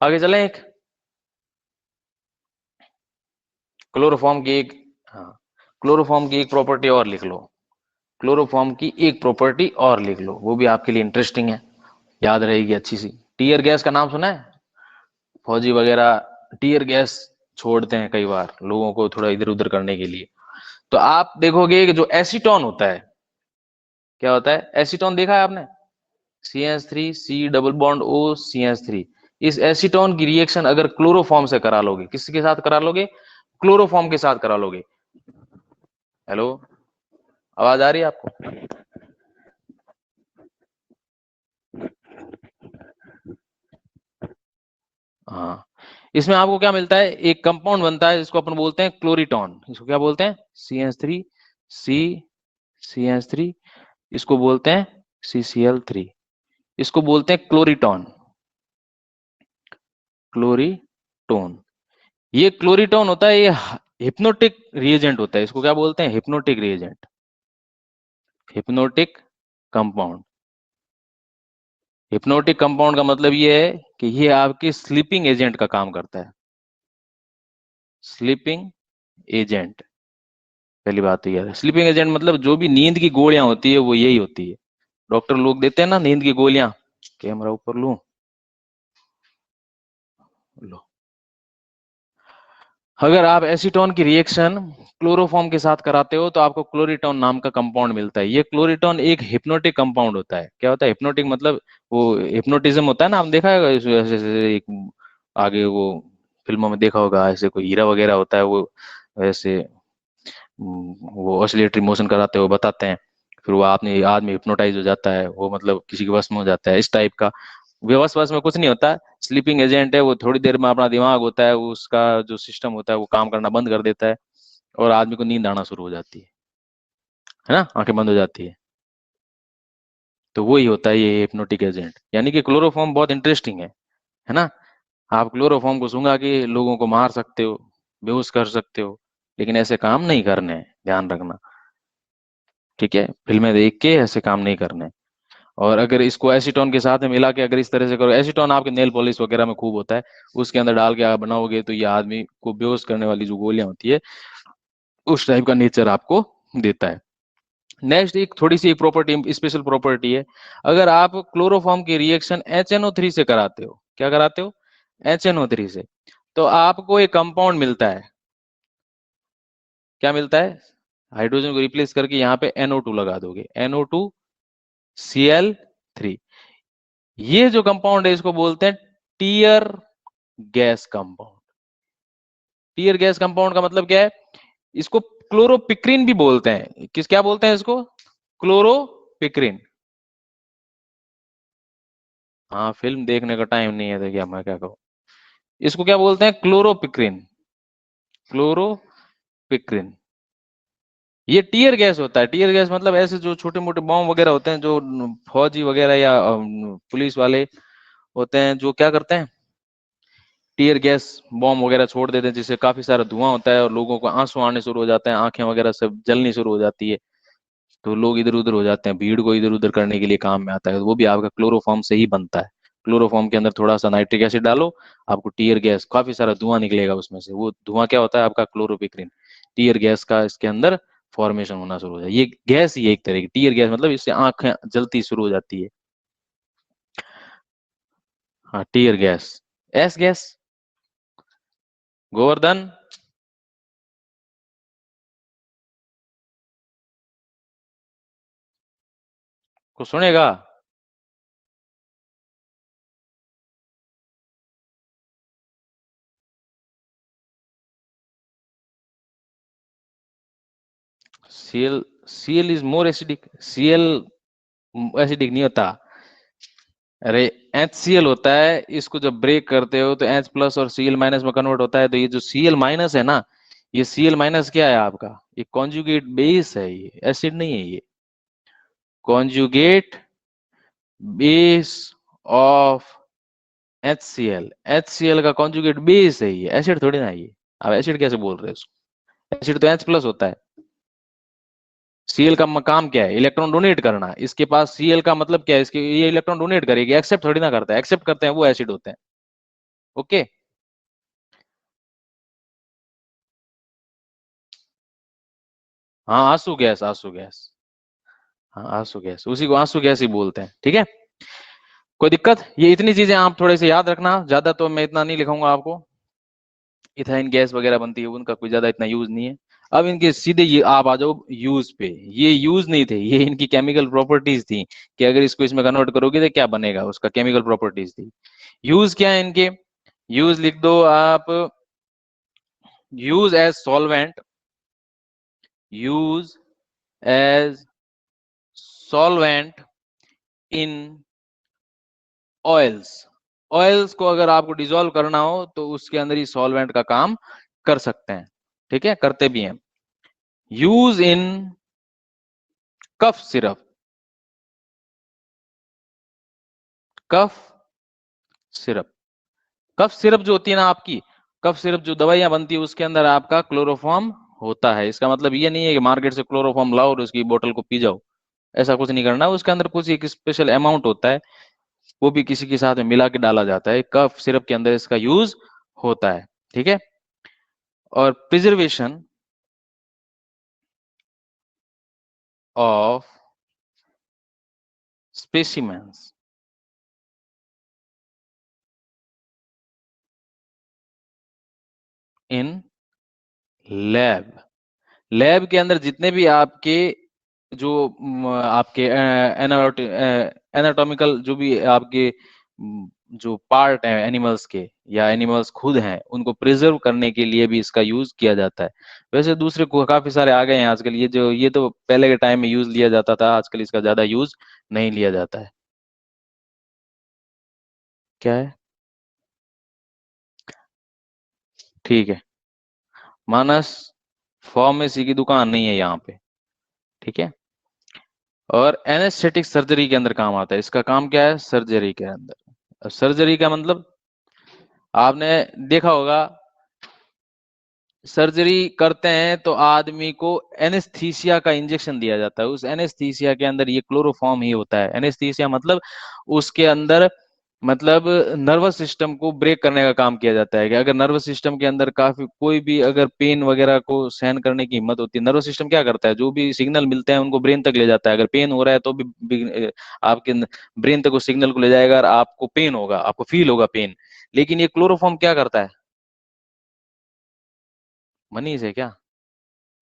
आगे चलें, एक क्लोरोफॉर्म की एक, हाँ, क्लोरोफॉर्म की एक प्रॉपर्टी और लिख लो, क्लोरोफॉर्म की एक प्रॉपर्टी और लिख लो, वो भी आपके लिए इंटरेस्टिंग है, याद रहेगी अच्छी सी। टीयर गैस का नाम सुना है? फौजी वगैरह टीयर गैस छोड़ते हैं कई बार लोगों को थोड़ा इधर उधर करने के लिए। तो आप देखोगे कि जो एसीटोन होता है, क्या होता है एसीटोन, देखा है आपने? CH3 C double bond O CH3। इस एसीटोन की रिएक्शन अगर क्लोरोफॉर्म से करा लोगे, किसके साथ करा लोगे? क्लोरोफॉर्म के साथ करा लोगे। हेलो, आवाज आ रही है आपको? हाँ, इसमें आपको क्या मिलता है, एक कंपाउंड बनता है जिसको अपन बोलते हैं क्लोरीटॉन। इसको क्या बोलते हैं? CH3 C CH3, इसको बोलते हैं CCl3, इसको बोलते हैं क्लोरीटॉन, क्लोरीटोन। ये क्लोरीटोन होता है, ये हिप्नोटिक रिएजेंट होता है, इसको क्या बोलते हैं? Hypnotic reagent, hypnotic compound. Hypnotic compound का मतलब ये है कि ये आपके स्लीपिंग एजेंट का काम करता है, स्लीपिंग एजेंट। पहली बात तो यह है, स्लीपिंग एजेंट मतलब जो भी नींद की गोलियां होती है वो यही होती है, डॉक्टर लोग देते हैं ना नींद की गोलियां। कैमरा ऊपर लूं, लो। अगर आप एसीटोन की रिएक्शन क्लोरोफॉर्म के साथ कराते हो तो आपको क्लोरीटोन नाम का कंपाउंड मिलता है। ये क्लोरीटोन एक हिप्नोटिक कंपाउंड होता है। क्या होता है हिप्नोटिक मतलब? वो हिप्नोटिज्म होता है ना, आपने देखा है ऐसे ऐसे एक आगे वो फिल्मों में देखा होगा, ऐसे कोई हीरा वगैरह होता है, वो ऐसे वो ऑसिलेटरी मोशन कराते हुए बताते हैं, फिर वो आपने आदमी हिप्नोटाइज हो जाता है, वो मतलब किसी के वश में हो जाता है, इस टाइप का। व्यवस वश में कुछ नहीं होता, स्लीपिंग एजेंट है वो, थोड़ी देर में अपना दिमाग होता है वो, उसका जो सिस्टम होता है वो काम करना बंद कर देता है, और आदमी को नींद आना शुरू हो जाती है ना, आंखें बंद हो जाती है। तो वही होता है ये हिप्नोटिक एजेंट, यानी कि क्लोरोफॉर्म बहुत इंटरेस्टिंग है ना। आप क्लोरोफॉर्म को सूंघा के लोगों को मार सकते हो, बेहोश कर सकते हो, लेकिन ऐसे काम नहीं करने हैं, ध्यान रखना। ठीक है, फिल्में देख के ऐसे काम नहीं करने। और अगर इसको एसीटोन के साथ में मिला के अगर इस तरह से करो, एसीटोन आपके नेल पॉलिश वगैरह में खूब होता है, उसके अंदर डाल के आप बनाओगे तो ये आदमी को बेहोश करने वाली जो गोलियां होती है उस टाइप का नेचर आपको देता है। नेक्स्ट एक थोड़ी सी एक प्रॉपर्टी, स्पेशल प्रॉपर्टी है, अगर आप क्लोरोफॉर्म की रिएक्शन HNO3 से कराते हो, क्या कराते हो? HNO3 से, तो आपको एक कंपाउंड मिलता है। क्या मिलता है? हाइड्रोजन को रिप्लेस करके यहाँ पे NO2 लगा दोगे, NO2Cl3। ये जो कंपाउंड है इसको बोलते हैं tear gas compound. Tear gas compound का मतलब क्या है? इसको क्लोरोपिक्रिन भी बोलते हैं। किस, क्या बोलते हैं इसको? क्लोरोपिक्रिन। हाँ, फिल्म देखने का टाइम नहीं है तो क्या मैं क्या कहूँ। इसको क्या बोलते हैं? Chloropicrin, chloropicrin. ये टीयर गैस होता है। टीयर गैस मतलब ऐसे जो छोटे मोटे बॉम्ब वगैरह होते हैं, जो फौजी वगैरह या पुलिस वाले होते हैं, जो क्या करते हैं, टीयर गैस बॉम्ब वगैरह छोड़ देते हैं, जिससे काफी सारा धुआं होता है और लोगों को आंसू आने शुरू हो जाते हैं, आंखें वगैरह सब जलनी शुरू हो जाती है, तो लोग इधर उधर हो जाते हैं, भीड़ को इधर उधर करने के लिए काम में आता है। वो भी आपका क्लोरोफॉर्म से ही बनता है। क्लोरोफॉर्म के अंदर थोड़ा सा नाइट्रिक एसिड डालो, आपको टीयर गैस, काफी सारा धुआं निकलेगा उसमें से, वो धुआं क्या होता है? आपका क्लोरोपिक्रिन। टीयर गैस का इसके अंदर फॉर्मेशन होना शुरू हो जाए, ये गैस ही है एक तरह की टीयर गैस, मतलब इससे आंखें जलती शुरू हो जाती है। हाँ, tear gas. S gas, Govardhan को सुनेगा? Cl is more acidic, Cl acidic नहीं होता। अरे HCl होता है, इसको जब ब्रेक करते हो तो H प्लस और Cl माइनस में कन्वर्ट होता है। तो ये जो Cl माइनस है ना, ये Cl माइनस क्या है आपका, ये कॉन्जुगेट बेस है, ये एसिड नहीं है, ये conjugate base of HCl। HCl का कॉन्जुगेट बेस है ये, एसिड थोड़ी ना है ये। आप एसिड कैसे बोल रहे हो उसको, एसिड तो H प्लस होता है। Cl का काम क्या है, इलेक्ट्रॉन डोनेट करना। इसके पास Cl का मतलब क्या है, इसके ये इलेक्ट्रॉन डोनेट करेगी, एक्सेप्ट थोड़ी ना करता है। एक्सेप्ट करते हैं वो एसिड होते हैं। ओके, हाँ आंसू गैस, आंसू गैस, हाँ आंसू गैस, उसी को आंसू गैस ही बोलते हैं। ठीक है, कोई दिक्कत, ये इतनी चीजें आप थोड़े से याद रखना, ज्यादा तो मैं इतना नहीं लिखाऊंगा आपको। इथाइन गैस वगैरह बनती है, उनका कोई ज्यादा इतना यूज नहीं है। अब इनके सीधे ये आप आ जाओ यूज पे। ये यूज नहीं थे, ये इनकी केमिकल प्रॉपर्टीज थी, कि अगर इसको इसमें कन्वर्ट करोगे तो क्या बनेगा, उसका केमिकल प्रॉपर्टीज थी। यूज क्या है इनके, यूज लिख दो आप, use as solvent, use as solvent in oils. Oils को अगर आपको डिसॉल्व करना हो तो उसके अंदर ही सॉल्वेंट का काम कर सकते हैं। ठीक है, करते भी हैं। Use in cough syrup, cough syrup, cough syrup जो होती है ना आपकी, कफ सिरप जो दवाइयां बनती है उसके अंदर आपका क्लोरोफॉर्म होता है। इसका मतलब ये नहीं है कि मार्केट से क्लोरोफॉर्म लाओ और उसकी बोतल को पी जाओ, ऐसा कुछ नहीं करना। उसके अंदर कुछ एक स्पेशल अमाउंट होता है, वो भी किसी के साथ में मिला के डाला जाता है, कफ सिरप के अंदर इसका यूज होता है। ठीक है, और preservation of specimens in lab, lab के अंदर जितने भी आपके जो आपके एनाटॉमिकल जो भी आपके जो पार्ट है एनिमल्स के, या एनिमल्स खुद हैं, उनको प्रिजर्व करने के लिए भी इसका यूज किया जाता है। वैसे दूसरे को काफी सारे आ गए हैं आजकल, ये जो ये तो पहले के टाइम में यूज लिया जाता था, आजकल इसका ज्यादा यूज नहीं लिया जाता है। क्या है, ठीक है, मानस फार्मेसी की दुकान नहीं है यहाँ पे। ठीक है, और एनेस्थेटिक सर्जरी के अंदर काम आता है, इसका काम क्या है, सर्जरी के अंदर। सर्जरी का मतलब आपने देखा होगा, सर्जरी करते हैं तो आदमी को एनेस्थीसिया का इंजेक्शन दिया जाता है। उस एनेस्थीसिया के अंदर ये क्लोरोफॉर्म ही होता है। एनेस्थीसिया मतलब उसके अंदर मतलब नर्वस सिस्टम को ब्रेक करने का काम किया जाता है, कि अगर नर्वस सिस्टम के अंदर काफी कोई भी अगर पेन वगैरह को सहन करने की हिम्मत होती है, नर्वस सिस्टम क्या करता है, जो भी सिग्नल मिलते हैं उनको ब्रेन तक ले जाता है। अगर पेन हो रहा है तो भी आपके ब्रेन तक उस सिग्नल को ले जाएगा और आपको पेन होगा, आपको फील होगा पेन। लेकिन ये क्लोरोफॉर्म क्या करता है, मनीष है क्या,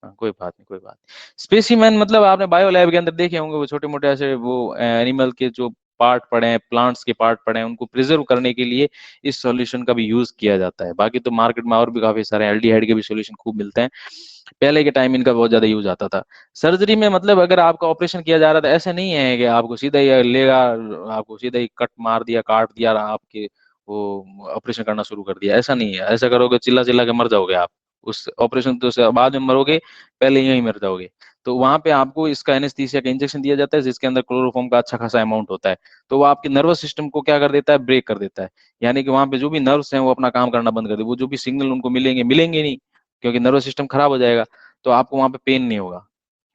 हाँ, कोई बात नहीं, कोई बात नहीं। स्पेसिमेन मतलब आपने बायो लैब के अंदर देखे होंगे, वो छोटे मोटे ऐसे वो एनिमल के जो पार्ट पड़े हैं, प्लांट्स के पार्ट पड़े हैं, उनको प्रिजर्व करने के लिए इस सॉल्यूशन का भी यूज किया जाता है। बाकी तो मार्केट में और भी काफी सारे एल्डिहाइड के भी सॉल्यूशन खूब मिलते हैं, पहले के टाइम इनका बहुत ज्यादा यूज आता था। सर्जरी में मतलब अगर आपका ऑपरेशन किया जा रहा था, ऐसा नहीं है कि आपको सीधा ही लेगा, आपको सीधा ही कट मार दिया, काट दिया और आपके वो ऑपरेशन करना शुरू कर दिया, ऐसा नहीं है। ऐसा करोगे चिल्ला चिल्ला के मर जाओगे आप, उस ऑपरेशन तो से बाद में मरोगे, पहले यहीं मर जाओगे। तो वहां पे आपको इसका एनेस्थीसिया का इंजेक्शन दिया जाता है, जिसके अंदर क्लोरोफॉर्म का अच्छा खासा अमाउंट होता है। तो वो आपके नर्वस सिस्टम को क्या कर देता है, ब्रेक कर देता है। यानी कि वहां पे जो भी नर्व्स हैं वो अपना काम करना बंद कर दे, वो जो भी सिग्नल उनको मिलेंगे मिलेंगे नहीं, क्योंकि नर्वस सिस्टम खराब हो जाएगा। तो आपको वहां पे पेन नहीं होगा।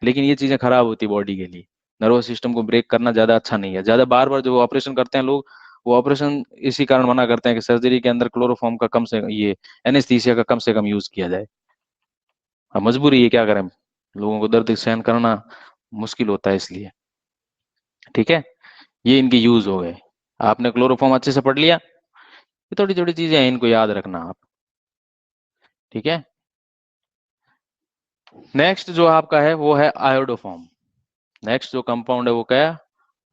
लेकिन ये चीजें खराब होती है बॉडी के लिए, नर्वस सिस्टम को ब्रेक करना ज्यादा अच्छा नहीं है। ज्यादा बार बार जो ऑपरेशन करते हैं लोग, वो ऑपरेशन इसी कारण मना करते हैं कि सर्जरी के अंदर क्लोरोफॉर्म का कम से ये एनेस्थीसिया का कम से कम यूज किया जाए। अब मजबूरी है, क्या करें, लोगों को दर्द सहन करना मुश्किल होता है इसलिए। ठीक है, ये इनके यूज हो गए। आपने क्लोरोफॉर्म अच्छे से पढ़ लिया, ये थोड़ी थोड़ी चीजें हैं, इनको याद रखना आप। ठीक है, नेक्स्ट जो आपका है वो है आयोडोफॉर्म। नेक्स्ट जो कंपाउंड है वो क्या है,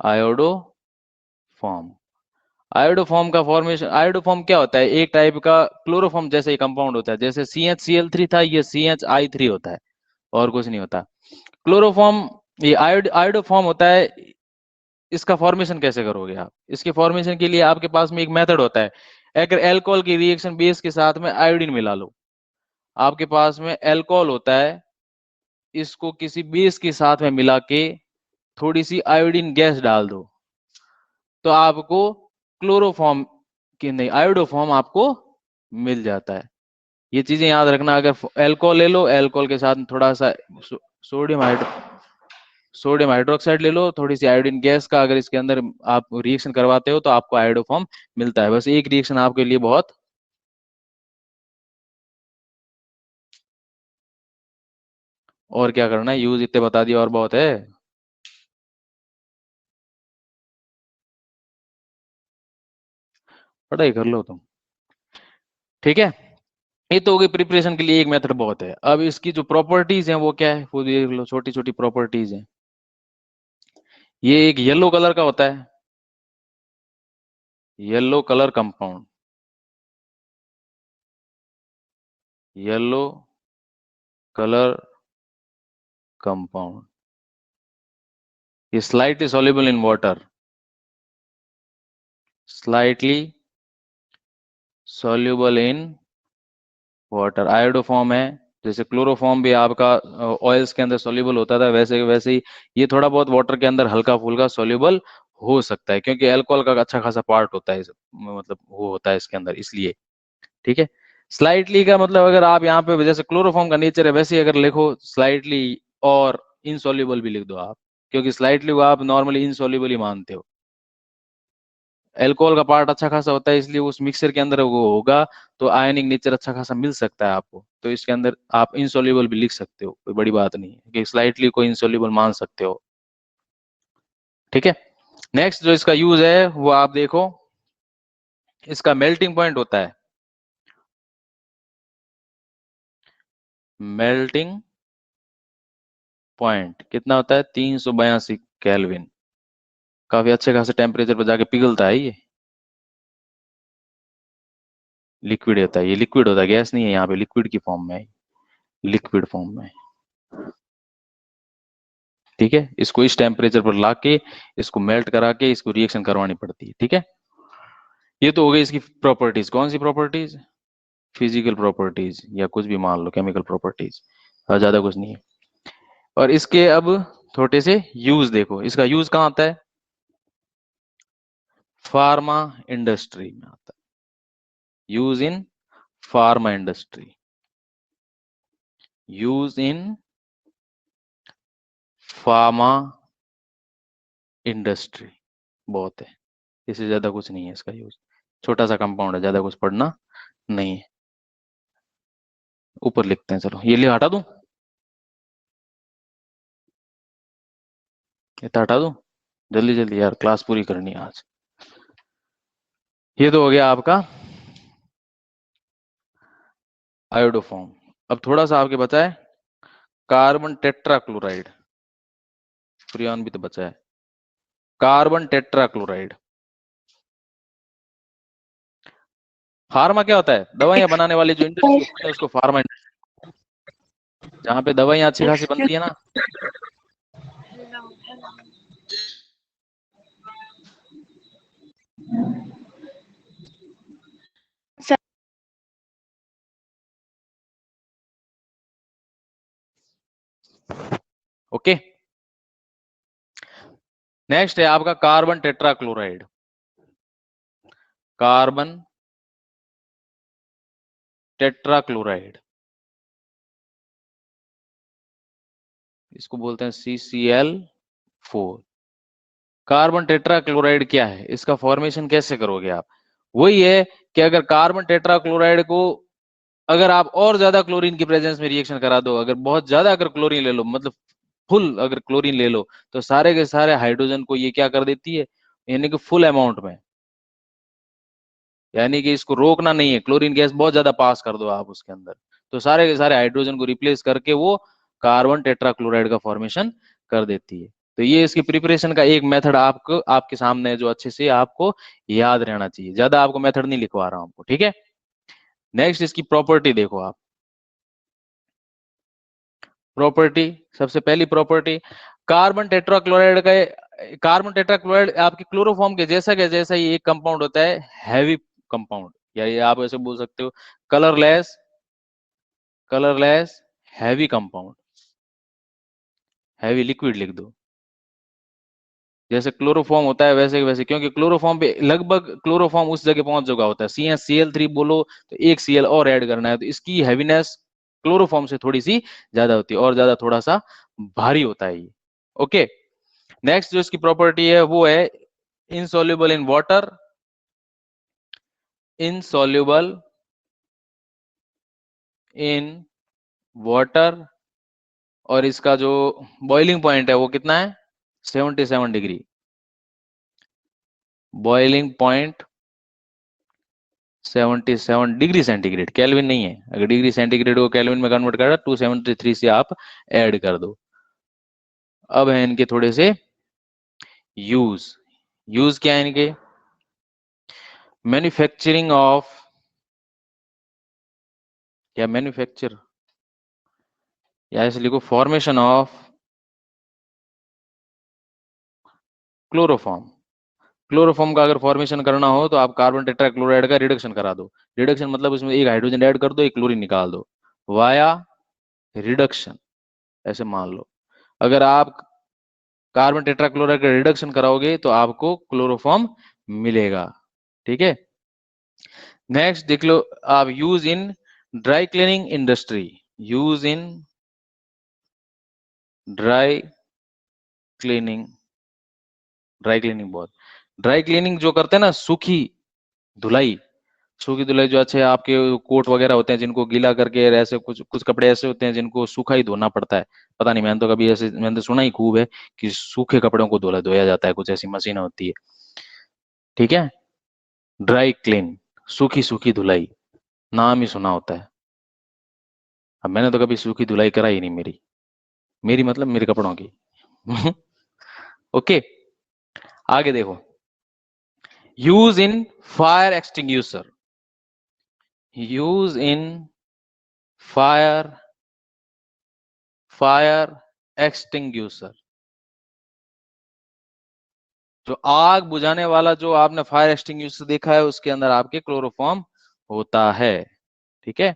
आयोडोफॉर्म। आयोडोफॉर्म का फॉर्मेशन, आयोडोफॉर्म क्या होता है, एक टाइप का क्लोरोफॉर्म जैसे ही कंपाउंड होता है। जैसे CH Cl3 था, ये CHI3 होता है, और कुछ नहीं होता। क्लोरोफॉर्म, ये आयोडोफॉर्म होता है। इसका फॉर्मेशन कैसे करोगे आप? इसके फॉर्मेशन के लिए आपके पास में एक मेथड होता है। अगर अल्कोहल की रिएक्शन बेस के साथ में आयोडीन मिला लो, आपके पास में अल्कोहल होता है, इसको किसी बेस के साथ में मिला के थोड़ी सी आयोडीन गैस डाल दो, तो आपको क्लोरोफॉर्म की नहीं, आयोडोफॉर्म आपको मिल जाता है। ये चीजें याद रखना। अगर अल्कोहल ले लो, अल्कोहल के साथ थोड़ा सा सोडियम सोडियम हाइड्रोक्साइड ले लो, थोड़ी सी आयोडीन गैस का, अगर इसके अंदर आप रिएक्शन करवाते हो तो आपको आयोडोफॉर्म मिलता है। बस एक रिएक्शन आपके लिए बहुत, और क्या करना है, यूज इतने बता दिया और बहुत है। पढ़ाई कर लो तुम, ठीक है। ये तो हो गई प्रिपरेशन के लिए, एक मेथड बहुत है। अब इसकी जो प्रॉपर्टीज हैं वो क्या है, वो देख लो, छोटी छोटी प्रॉपर्टीज हैं। ये एक येलो कलर का होता है, yellow colour compound, yellow colour compound, ये slightly soluble in water, slightly soluble in water, iodoform है। जैसे क्लोरोफॉर्म भी आपका ऑयल्स के अंदर सोल्यूबल होता था, वैसे वैसे ही ये थोड़ा बहुत वाटर के अंदर हल्का फुल्का सोल्यूबल हो सकता है, क्योंकि अल्कोहल का अच्छा खासा पार्ट होता है मतलब वो होता है इसके अंदर, इसलिए। ठीक है। स्लाइटली का मतलब, अगर आप यहाँ पे जैसे क्लोरोफॉर्म का नेचर है वैसे ही अगर लिखो स्लाइटली, और इनसॉल्युबल भी लिख दो आप, क्योंकि स्लाइटली को आप नॉर्मली इनसॉल्युबल ही मानते हो। एल्कोहल का पार्ट अच्छा खासा होता है, इसलिए उस मिक्सर के अंदर वो होगा, तो आयनिक नेचर अच्छा खासा मिल सकता है आपको, तो इसके अंदर आप इनसॉल्युबल भी लिख सकते हो, कोई बड़ी बात नहीं है कि स्लाइटली को इनसॉल्युबल मान सकते हो। ठीक है। नेक्स्ट जो इसका यूज है वो आप देखो, इसका मेल्टिंग पॉइंट होता है, मेल्टिंग पॉइंट कितना होता है, 382 केल्विन। काफी अच्छे खासे टेम्परेचर पर जाके पिघलता है ये, लिक्विड होता है, ये लिक्विड होता है, गैस नहीं है, यहाँ पे लिक्विड की फॉर्म में है, लिक्विड फॉर्म में। ठीक है। इसको इस टेम्परेचर पर लाके, इसको मेल्ट करा के इसको रिएक्शन करवानी पड़ती है। ठीक है। ये तो हो गई इसकी प्रॉपर्टीज। कौन सी प्रॉपर्टीज? फिजिकल प्रॉपर्टीज, या कुछ भी मान लो, केमिकल प्रॉपर्टीज, ज्यादा कुछ नहीं है। और इसके अब थोड़े से यूज देखो, इसका यूज कहाँ आता है? फार्मा इंडस्ट्री में आता है, use in pharma industry, use in pharma industry, बहुत है, इससे ज्यादा कुछ नहीं है इसका यूज। छोटा सा कंपाउंड है, ज्यादा कुछ पढ़ना नहीं है। ऊपर लिखते हैं, चलो ये ले हटा दूं, ये तो हटा दूं, जल्दी जल्दी यार, क्लास पूरी करनी है आज। ये तो हो गया आपका आयोडोफॉर्म। अब थोड़ा सा आपके बचा है कार्बन टेट्राक्लोराइड, फ्रियॉन भी तो बचा है, कार्बन टेट्राक्लोराइड। फार्मा क्या होता है? दवाइयां बनाने वाली जो इंडस्ट्री होती है उसको फार्मा इंडस्ट्री, जहाँ पे दवाइयां अच्छी खासी बनती है ना। ओके। नेक्स्ट है आपका कार्बन टेट्राक्लोराइड, कार्बन टेट्राक्लोराइड, इसको बोलते हैं CCl4। कार्बन टेट्राक्लोराइड क्या है, इसका फॉर्मेशन कैसे करोगे आप? वही है कि अगर कार्बन टेट्राक्लोराइड को, अगर आप और ज्यादा क्लोरीन की प्रेजेंस में रिएक्शन करा दो, अगर बहुत ज्यादा अगर क्लोरीन ले लो, मतलब फुल अगर क्लोरीन ले लो, तो सारे के सारे हाइड्रोजन को ये क्या कर देती है, यानी कि फुल अमाउंट में, यानी कि इसको रोकना नहीं है, क्लोरीन गैस बहुत ज्यादा पास कर दो आप उसके अंदर, तो सारे के सारे हाइड्रोजन को रिप्लेस करके वो कार्बन टेट्राक्लोराइड का फॉर्मेशन कर देती है। तो ये इसकी प्रिपरेशन का एक मेथड आपको, आपके सामने है, जो अच्छे से आपको याद रहना चाहिए। ज्यादा आपको मेथड नहीं लिखवा रहा हूं आपको, ठीक है। नेक्स्ट इसकी प्रॉपर्टी देखो आप, प्रॉपर्टी, सबसे पहली प्रॉपर्टी, कार्बन टेट्राक्लोराइड का, कार्बन टेट्राक्लोराइड आपके क्लोरोफॉर्म के जैसा क्या, जैसा ही एक कंपाउंड होता है हैवी कंपाउंड, या ये आप ऐसे बोल सकते हो colourless, colourless heavy compound, heavy liquid लिख दो। जैसे क्लोरोफॉर्म होता है वैसे वैसे, क्योंकि क्लोरोफॉर्म पे लगभग क्लोरोफॉर्म उस जगह पहुंच चुका होता है, CnCl3 बोलो तो एक Cl और ऐड करना है, तो इसकी हैवीनेस क्लोरोफॉर्म से थोड़ी सी ज्यादा होती है, और ज्यादा थोड़ा सा भारी होता है ये। ओके, नेक्स्ट जो इसकी प्रॉपर्टी है वो है insoluble in water, insoluble in water, और इसका जो बॉइलिंग पॉइंट है वो कितना है, 77 degree, boiling point 77 degree centigrade, kelvin नहीं है, अगर डिग्री सेंटीग्रेड को केल्विन में कन्वर्ट कर 273 से आप ऐड कर दो। अब है इनके थोड़े से यूज, यूज क्या है इनके, मैन्युफैक्चरिंग ऑफ, या मैन्युफैक्चर, या ऐसे लिखो फॉर्मेशन ऑफ क्लोरोफॉर्म, क्लोरोफॉर्म का अगर फॉर्मेशन करना हो तो आप कार्बन टेट्राक्लोराइड का रिडक्शन करा दो, रिडक्शन मतलब उसमें एक हाइड्रोजन ऐड कर दो, एक क्लोरीन निकाल दो, वाया रिडक्शन, ऐसे मान लो। अगर आप कार्बन टेट्राक्लोराइड का रिडक्शन कराओगे तो आपको क्लोरोफॉर्म मिलेगा। ठीक है, नेक्स्ट देख लो आप, use in dry cleaning industry, use in dry cleaning, dry cleaning बहुत, ड्राई क्लीनिंग जो करते हैं ना, सूखी धुलाई, सूखी धुलाई जो अच्छे आपके कोट वगैरह होते हैं जिनको गीला करके, ऐसे कुछ कुछ कपड़े ऐसे होते हैं जिनको सूखा ही धोना पड़ता है, पता नहीं, मैंने तो कभी ऐसे, मैंने तो सुना ही खूब है कि सूखे कपड़ों को धोया धोया जाता है, कुछ ऐसी मशीन होती है। ठीक है, ड्राई क्लीन, सूखी सूखी धुलाई, नाम ही सुना होता है। अब मैंने तो कभी सूखी धुलाई कराई नहीं मेरी, मेरी मतलब मेरे कपड़ों की। ओके, आगे देखो, use in fire extinguisher, use in fire, fire extinguisher, जो आग बुझाने वाला, जो आपने फायर एक्सटिंग्विशर देखा है उसके अंदर आपके क्लोरोफॉर्म होता है। ठीक है,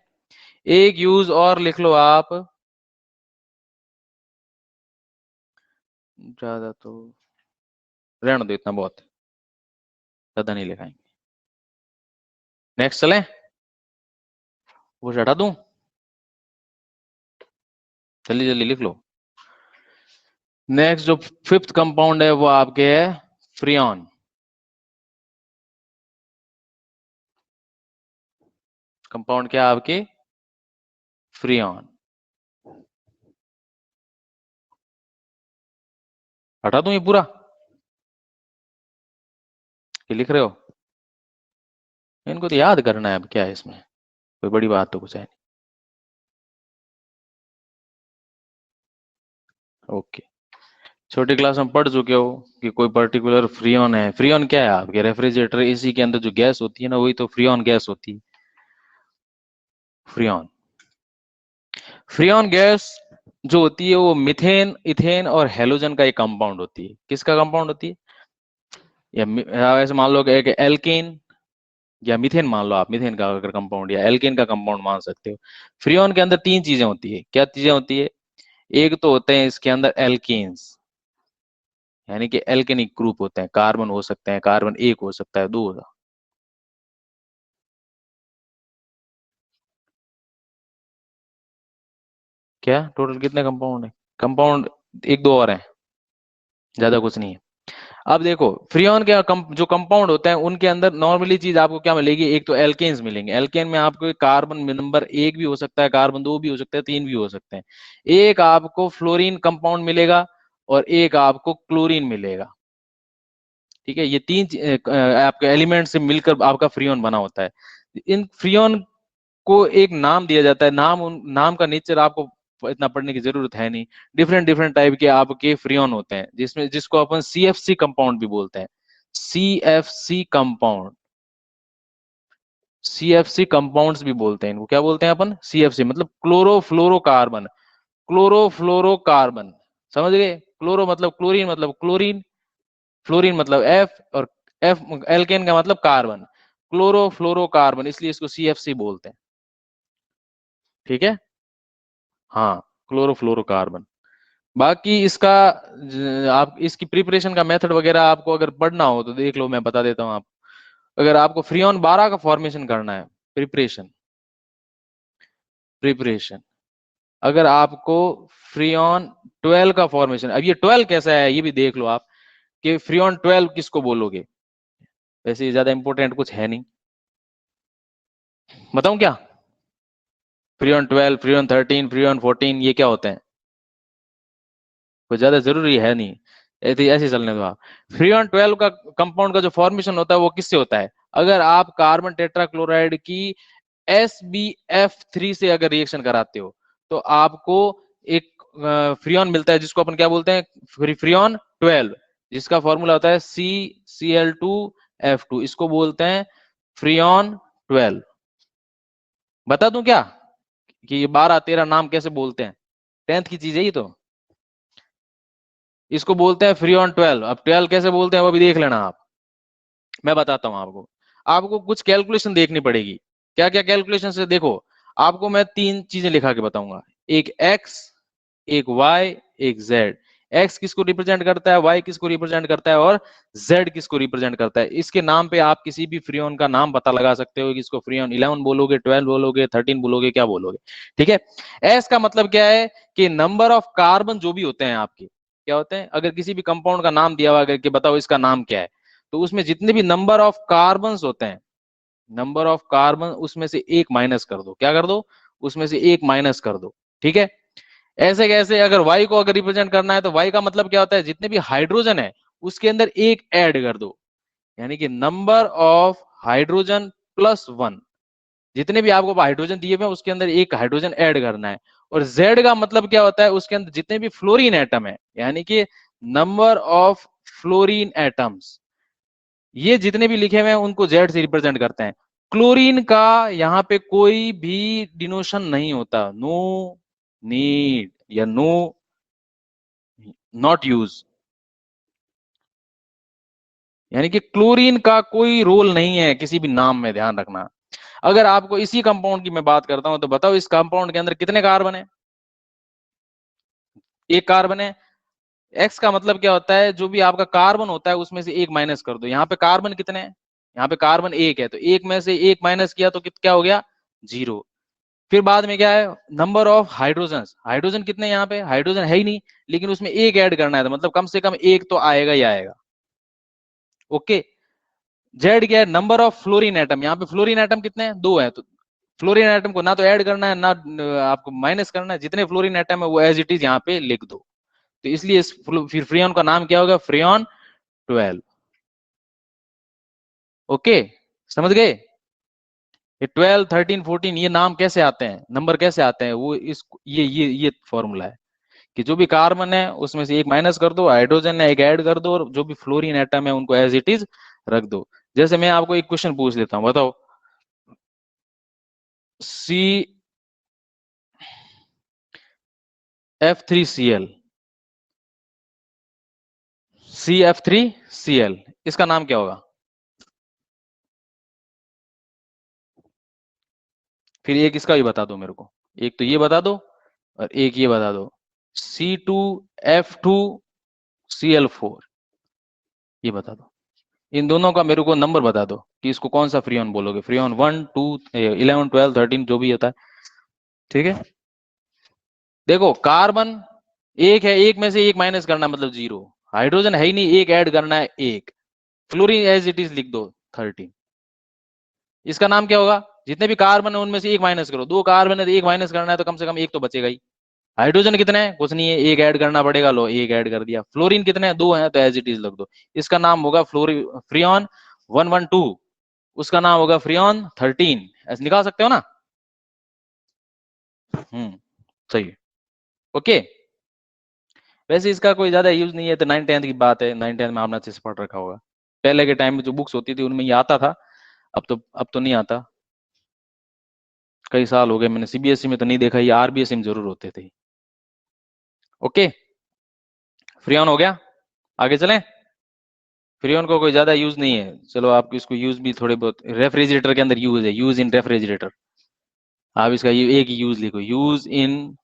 एक यूज और लिख लो आप, ज्यादा तो रहने दो, इतना बहुत है, ज्यादा नहीं लिखाएंगे। नेक्स्ट चलें, वो हटा दूं, जल्दी जल्दी लिख लो। नेक्स्ट जो फिफ्थ कंपाउंड है वो आपके है फ्रियॉन, कंपाउंड क्या है आपके, फ्रियॉन, हटा दूं ये पूरा, ये लिख रहे हो, इनको तो याद करना है, अब क्या है इसमें, कोई बड़ी बात तो कुछ है नहीं। ओके, छोटी क्लास में पढ़ चुके हो कि कोई पर्टिकुलर फ्रियॉन है, फ्रियॉन क्या है आपके रेफ्रिजरेटर एसी के अंदर जो गैस होती है ना, वही तो फ्रियॉन गैस होती है, फ्रियॉन, फ्रियॉन गैस जो होती है वो मिथेन, इथेन और हेलोजन का एक कंपाउंड होती है, किसका कंपाउंड होती है, या ऐसे मान लो कि एक एल्केन या मिथेन मान लो आप, मिथेन का अगर कंपाउंड या एल्केन का कंपाउंड मान सकते हो। फ्रियॉन के अंदर तीन चीजें होती है, क्या चीजें होती है, एक तो होते हैं इसके अंदर एल्केन्स, यानी कि एल्केनिक ग्रुप होते हैं, कार्बन हो सकते हैं, कार्बन एक हो सकता है, दो हो, क्या टोटल कितने कंपाउंड है, कंपाउंड एक दो और हैं, ज्यादा कुछ नहीं है। अब देखो फ्रियॉन के जो कंपाउंड होते हैं उनके अंदर नॉर्मली चीज आपको क्या मिलेगी, एक तो एल्केन्स मिलेंगे, एल्केन में आपको कार्बन नंबर एक भी हो सकता है, कार्बन दो भी हो सकता है, तीन भी हो सकते हैं, एक आपको फ्लोरीन कंपाउंड मिलेगा और एक आपको क्लोरीन मिलेगा। ठीक है, ये तीन आपके एलिमेंट से मिलकर आपका फ्रियॉन बना होता है। इन फ्रियॉन को एक नाम दिया जाता है, नाम उन नाम का नेचर आपको इतना पढ़ने की जरूरत है नहीं, डिफरेंट डिफरेंट टाइप के आपके फ्रियॉन होते हैं, जिसमें जिसको अपन CFC कंपाउंड भी बोलते हैं, CFC कंपाउंड, CFC कंपाउंड्स भी बोलते हैं इनको, क्या बोलते हैं अपन, CFC मतलब क्लोरोफ्लोरोकार्बन, क्लोरोफ्लोरोकार्बन, समझ गए? क्लोरो मतलब क्लोरीन, फ्लोरीन मतलब एफ, और एफ एल्केन का मतलब कार्बन, क्लोरोफ्लोरोकार्बन, इसलिए इसको CFC बोलते हैं। ठीक है, हाँ, क्लोरोफ्लोरोकार्बन। बाकी इसका आप इसकी प्रिपरेशन का मेथड वगैरह आपको अगर पढ़ना हो तो देख लो, मैं बता देता हूँ आप। अगर आपको फ्रीऑन 12 का फॉर्मेशन करना है, प्रिपरेशन प्रिपरेशन अगर आपको फ्रीऑन 12 का फॉर्मेशन, अब ये 12 कैसा है ये भी देख लो आप, कि फ्रीऑन 12 किसको बोलोगे। वैसे ज्यादा इंपॉर्टेंट कुछ है नहीं, बताऊं क्या? फ्रीऑन 12, फ्रीऑन 13, फ्रीऑन 14 ये क्या होते हैं? कोई ज्यादा जरूरी है नहीं, ऐसे ऐसे चलने दो आप। फ्रीऑन 12 का कंपाउंड का जो फॉर्मेशन होता है वो किससे होता है? अगर आप कार्बन टेट्राक्लोराइड की SbF3 से अगर रिएक्शन कराते हो तो आपको एक फ्रीऑन मिलता है, जिसको अपन क्या बोलते हैं? फ्रीऑन 12, जिसका फॉर्मूला होता है CCl2F2, इसको बोलते हैं फ्रीऑन 12। बता दूं क्या कि ये 12 13 नाम कैसे बोलते हैं? 10th की चीज है ये तो। इसको बोलते हैं फ्रीऑन 12। अब 12 कैसे बोलते हैं वो भी देख लेना आप, मैं बताता हूं आपको। आपको कुछ कैलकुलेशन देखनी पड़ेगी। क्या क्या कैलकुलेशन से? देखो, आपको मैं 3 चीजें लिखा के बताऊंगा, एक एक्स, एक वाई, एक जेड। एक्स किसको रिप्रेजेंट करता है, वाई किसको रिप्रेजेंट करता है, और जेड किसको रिप्रेजेंट करता है। इसके नाम पे आप किसी भी फ्रीऑन का नाम पता लगा सकते हो कि इसको फ्रीऑन 11 बोलोगे, 12 बोलोगे, 13 बोलोगे, क्या बोलोगे। ठीक है। एस का मतलब क्या है कि नंबर ऑफ कार्बन जो भी होते हैं आपके, क्या होते हैं, अगर किसी भी कंपाउंड का नाम दिया हुआ है कि बताओ इसका नाम क्या है, तो उसमें जितने भी नंबर ऑफ कार्बन होते हैं, नंबर ऑफ कार्बन, उसमें से एक माइनस कर दो। क्या कर दो? उसमें से एक माइनस कर दो। ठीक है। ऐसे कैसे? अगर वाई को अगर रिप्रेजेंट करना है तो वाई का मतलब क्या होता है? जितने भी हाइड्रोजन है उसके अंदर एक ऐड कर दो, यानी कि नंबर ऑफ हाइड्रोजन प्लस 1। जितने भी आपको हाइड्रोजन दिए हुए हैं उसके अंदर एक हाइड्रोजन ऐड करना है। और जेड का मतलब क्या होता है? उसके अंदर जितने भी फ्लोरीन एटम है, यानी कि नंबर ऑफ फ्लोरीन एटम्स, ये जितने भी लिखे हुए हैं उनको जेड से रिप्रेजेंट करते हैं। क्लोरीन का यहाँ पे कोई भी डिनोशन नहीं होता, नो नीड या नो, नॉट यूज, यानी कि क्लोरीन का कोई रोल नहीं है किसी भी नाम में, ध्यान रखना। अगर आपको इसी कंपाउंड की मैं बात करता हूं तो बताओ इस कंपाउंड के अंदर कितने कार्बन है? एक कार्बन है। एक्स का मतलब क्या होता है? जो भी आपका कार्बन होता है उसमें से एक माइनस कर दो। यहाँ पे कार्बन कितने हैं? यहाँ पे कार्बन एक है, तो एक में से एक माइनस किया तो क्या हो गया? 0। फिर बाद में क्या है? नंबर ऑफ हाइड्रोजन, हाइड्रोजन कितने यहाँ पे? हाइड्रोजन है ही नहीं, लेकिन उसमें एक ऐड करना है, तो मतलब कम से कम एक तो आएगा ही आएगा। ओके। जेड क्या है? Number of fluorine atom. यहाँ पे फ्लोरीन एटम कितने हैं? 2 है, तो फ्लोरीन एटम को ना तो ऐड करना है ना आपको माइनस करना है, जितने फ्लोरीन एटम है वो एज इट इज यहाँ पे लिख दो। तो इसलिए इस फिर फ्रीऑन का नाम क्या होगा? फ्रीऑन 12। ओके, समझ गए? ये 12, 13, 14 ये नाम कैसे आते हैं, नंबर कैसे आते हैं, वो इस ये फॉर्मूला है कि जो भी कार्बन है उसमें से एक माइनस कर दो, हाइड्रोजन है एक ऐड कर दो, और जो भी फ्लोरीन एटम है उनको एज इट इज रख दो। जैसे मैं आपको एक क्वेश्चन पूछ लेता हूं, बताओ CF3Cl, CF3Cl, इसका नाम क्या होगा? फिर एक इसका भी बता दो मेरे को, एक तो ये बता दो और एक ये बता दो, C2F2Cl4, ये बता दो। इन दोनों का मेरे को नंबर बता दो कि इसको कौन सा फ्रीऑन बोलोगे, फ्रीऑन 1 2 11 12 13 जो भी होता है। ठीक है। देखो, कार्बन एक है, एक में से एक माइनस करना मतलब 0, हाइड्रोजन है ही नहीं, एक ऐड करना है 1, फ्लोरीन एज इट इज लिख दो 13। इसका नाम क्या होगा? जितने भी कार्बन है उनमें से एक माइनस करो, 2 कार्बन है तो एक माइनस करना है, तो कम से कम एक तो बचेगा ही। हाइड्रोजन कितने हैं? कुछ नहीं है, एक ऐड करना पड़ेगा, लो एक ऐड कर दिया। फ्लोरीन कितने हैं? 2 हैं, तो एज इट इज लिख दो। इसका नाम होगा फ्रीऑन 112, उसका नाम होगा फ्रीऑन 13, ऐसे निकाल सकते हो ना? सही है। ओके। वैसे इसका कोई ज्यादा यूज नहीं है, तो 9 10 की बात है, 9 10 में आपने अच्छे से पढ़ रखा होगा। पहले के टाइम में जो बुक्स होती थी उनमें ये आता था, अब तो नहीं आता। कई साल हो गए मैंने CBSE में तो नहीं देखा, ये RBSE में जरूर होते थे। ओके, फ्रीऑन हो गया, आगे चलें। फ्रीऑन को कोई ज्यादा यूज नहीं है, चलो आपको इसको यूज भी थोड़े बहुत रेफ्रिजरेटर के अंदर यूज है, यूज इन रेफ्रिजरेटर। आप इसका एक ही यूज लिखो, यूज इन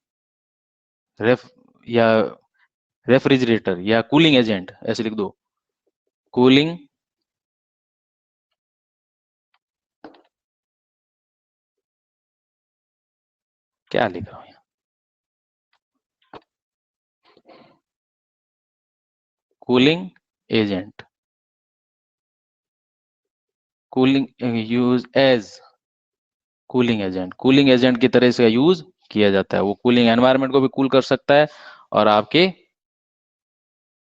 रेफ या रेफ्रिजरेटर या कूलिंग एजेंट, ऐसे लिख दो, कूलिंग क्या लिख रहा हूं, cooling agent, cooling use as cooling agent, cooling agent की तरह से यूज किया जाता है। वो कूलिंग एनवायरनमेंट को भी कूल कर सकता है और आपके,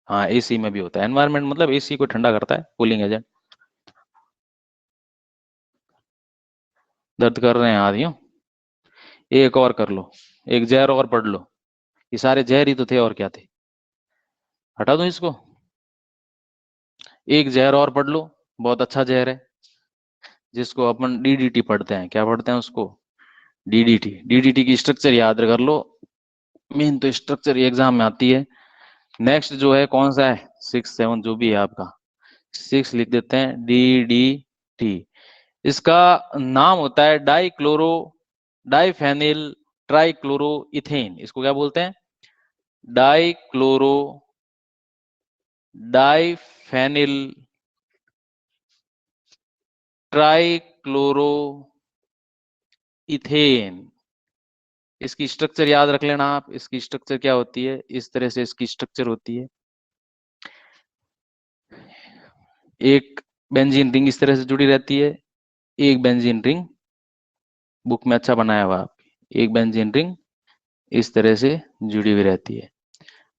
हाँ एसी में भी होता है, एनवायरनमेंट मतलब एसी को ठंडा करता है कूलिंग एजेंट। दर्द कर रहे हैं आदियों, एक और कर लो, एक जहर और पढ़ लो, ये सारे जहर ही तो थे और क्या थे, हटा दो इसको, एक जहर और पढ़ लो, बहुत अच्छा जहर है, जिसको अपन डीडीटी पढ़ते हैं, क्या पढ़ते हैं उसको, डीडीटी। डीडीटी की स्ट्रक्चर याद कर लो, मेन तो स्ट्रक्चर एग्जाम में आती है। नेक्स्ट जो है कौन सा है, 6 7 जो भी है आपका, 6 लिख देते हैं, डीडीटी। इसका नाम होता है डाइक्लोरो डाइफेनिल ट्राइक्लोरो इथेन, इसको क्या बोलते हैं, डाइक्लोरो डाइफेनिल ट्राइक्लोरो इथेन। इसकी स्ट्रक्चर याद रख लेना आप, इसकी स्ट्रक्चर क्या होती है, इस तरह से इसकी स्ट्रक्चर होती है, एक बेंजीन रिंग इस तरह से जुड़ी रहती है, एक बेंजीन रिंग बुक में अच्छा बनाया हुआ आप, एक बेंजीन रिंग इस तरह से जुड़ी हुई रहती है,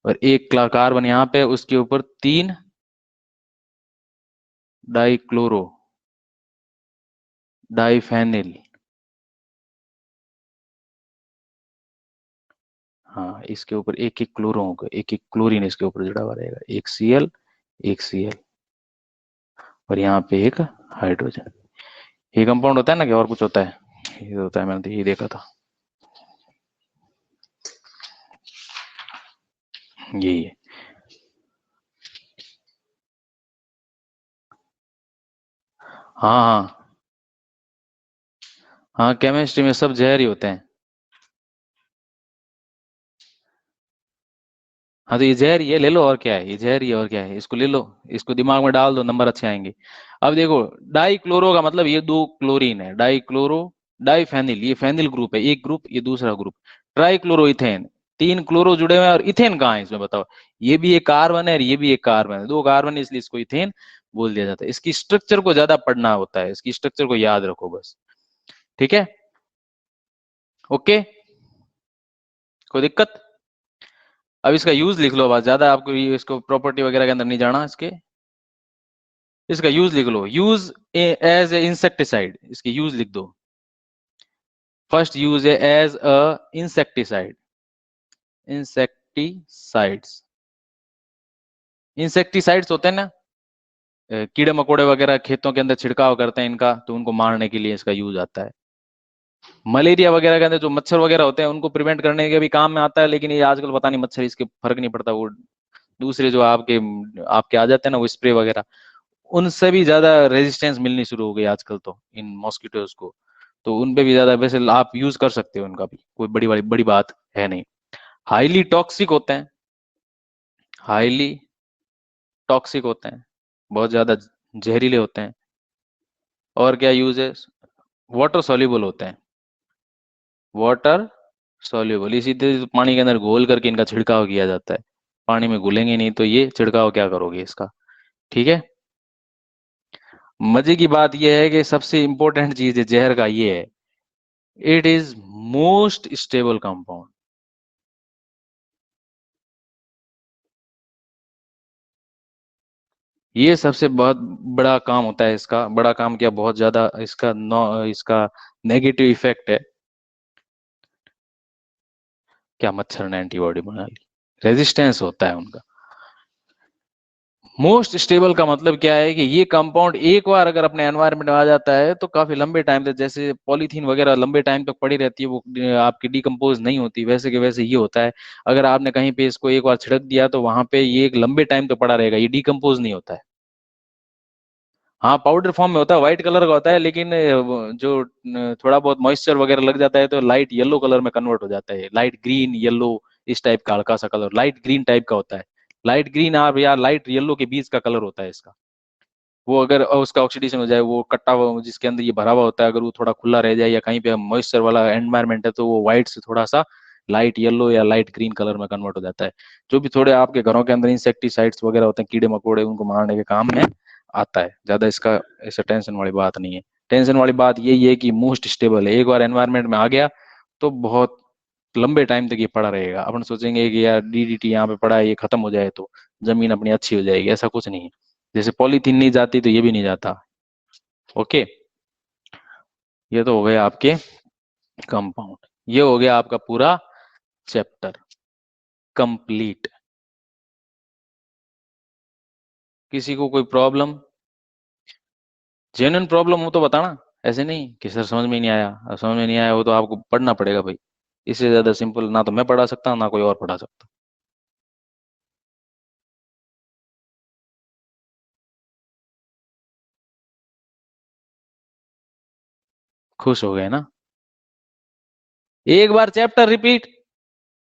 और एक कार्बन यहाँ पे, उसके ऊपर 3 डाइक्लोरो डाइफेनिल, हाँ इसके ऊपर एक एक क्लोरो होगा, एक एक क्लोरीन इसके ऊपर जुड़ा हुआ रहेगा, एक सीएल एक सीएल, और यहाँ पे एक हाइड्रोजन। ये कंपाउंड होता है ना, कि और कुछ होता है, ये होता है, मैंने तो ये देखा था, यही है। हाँ हाँ हाँ, केमिस्ट्री में सब जहर ही होते हैं। हाँ तो ये जहर ये ले लो, और क्या है, ये जहर ही है और क्या है, इसको ले लो, इसको दिमाग में डाल दो, नंबर अच्छे आएंगे। अब देखो, डाइक्लोरो का मतलब ये 2 क्लोरीन है, डाइक्लोरो डाइफेनिल, ये फेनिल ग्रुप है एक ग्रुप, ये दूसरा ग्रुप, ट्राइक्लोरो इथेन, 3 क्लोरो जुड़े हुए हैं, और इथेन कहाँ है इसमें बताओ, ये भी एक कार्बन है और ये भी एक कार्बन है, 2 कार्बन है, इसलिए इसको इथेन बोल दिया जाता है। इसकी स्ट्रक्चर को ज्यादा पढ़ना होता है, इसकी स्ट्रक्चर को याद रखो बस, ठीक है, ओके, कोई दिक्कत। अब इसका यूज लिख लो, बस ज्यादा आपको इसको प्रॉपर्टी वगैरह के अंदर नहीं जाना, इसका यूज लिख लो, यूज एज ए इंसेक्टिसाइड, इसकी यूज लिख दो, फर्स्ट यूज है as a insecticide, insecticides, insecticides होते हैं ना, कीड़े मकोड़े वगैरह खेतों के अंदर छिड़काव करते हैं इनका, तो उनको मारने के लिए इसका यूज आता है। मलेरिया वगैरह के अंदर जो मच्छर वगैरह होते हैं उनको प्रिवेंट करने के भी काम में आता है, लेकिन ये आजकल पता नहीं मच्छर इसके फर्क नहीं पड़ता, वो दूसरे जो आपके आपके आ जाते हैं ना, वो स्प्रे वगैरह, उनसे भी ज्यादा रेजिस्टेंस मिलनी शुरू हो गई आजकल तो इन मॉस्किटोज को, तो उन पे भी ज्यादा, वैसे आप यूज कर सकते हो उनका भी, कोई बड़ी बात है नहीं। हाईली टॉक्सिक होते हैं, हाईली टॉक्सिक होते हैं, बहुत ज्यादा जहरीले होते हैं। और क्या यूज है, वाटर सॉल्युबल होते हैं, वाटर सॉल्युबल, इसी तरह पानी के अंदर घोल करके इनका छिड़काव किया जाता है, पानी में घुलेंगे नहीं तो ये छिड़काव क्या करोगे इसका, ठीक है। मजे की बात यह है कि सबसे इंपॉर्टेंट चीज है जहर का ये है, it is most stable compound. ये सबसे बहुत बड़ा काम होता है इसका, बड़ा काम क्या, बहुत ज्यादा इसका इसका नेगेटिव इफेक्ट है, क्या मच्छर ने एंटीबॉडी बना ली, रेजिस्टेंस होता है उनका। मोस्ट स्टेबल का मतलब क्या है कि ये कंपाउंड एक बार अगर अपने एनवायरनमेंट में आ जाता है तो काफी लंबे टाइम तक, जैसे पॉलीथीन वगैरह लंबे टाइम तक पड़ी रहती है, वो आपकी डिकम्पोज नहीं होती, वैसे के वैसे ये होता है। अगर आपने कहीं पे इसको एक बार छिड़क दिया तो वहां पे ये एक लंबे टाइम तक पड़ा रहेगा, ये डिकम्पोज नहीं होता है। हाँ, पाउडर फॉर्म में होता है, व्हाइट कलर का होता है, लेकिन जो थोड़ा बहुत मॉइस्चर वगैरह लग जाता है तो लाइट येलो कलर में कन्वर्ट हो जाता है, लाइट ग्रीन येलो, इस टाइप का हल्का सा कलर लाइट ग्रीन टाइप का होता है। लाइट ग्रीन आप या लाइट येलो के बीच का कलर होता है इसका। वो अगर उसका ऑक्सीडेशन हो जाए, वो कट्टा हुआ जिसके अंदर ये भरा हुआ होता है, अगर वो थोड़ा खुला रह जाए या कहीं पे मॉइस्चर वाला एनवायरनमेंट है तो वो व्हाइट से थोड़ा सा लाइट येलो या लाइट ग्रीन कलर में कन्वर्ट हो जाता है। जो भी थोड़े आपके घरों के अंदर इंसेक्टिसाइड्स वगैरह होते हैं, कीड़े मकोड़े, उनको मारने के काम में आता है। ज्यादा इसका ऐसा टेंशन वाली बात नहीं है। टेंशन वाली बात यही है कि मोस्ट स्टेबल है, एक बार एनवायरनमेंट में आ गया तो बहुत लंबे टाइम तक ये पड़ा रहेगा। अपन सोचेंगे कि यार डीडीटी यहाँ पे पड़ा है, ये खत्म हो जाए तो जमीन अपनी अच्छी हो जाएगी, ऐसा कुछ नहीं है। जैसे पॉलीथीन नहीं जाती तो ये भी नहीं जाता। ओके, ये तो हो गए आपके कंपाउंड, ये हो गया आपका पूरा चैप्टर कंप्लीट। किसी को कोई प्रॉब्लम, जेन्युइन प्रॉब्लम हो तो बताना, ऐसे नहीं कि सर समझ में नहीं आया। अब समझ में नहीं आया वो तो आपको पढ़ना पड़ेगा भाई। इससे ज्यादा सिंपल ना तो मैं पढ़ा सकता ना कोई और पढ़ा सकता। खुश हो गए ना? एक बार चैप्टर रिपीट,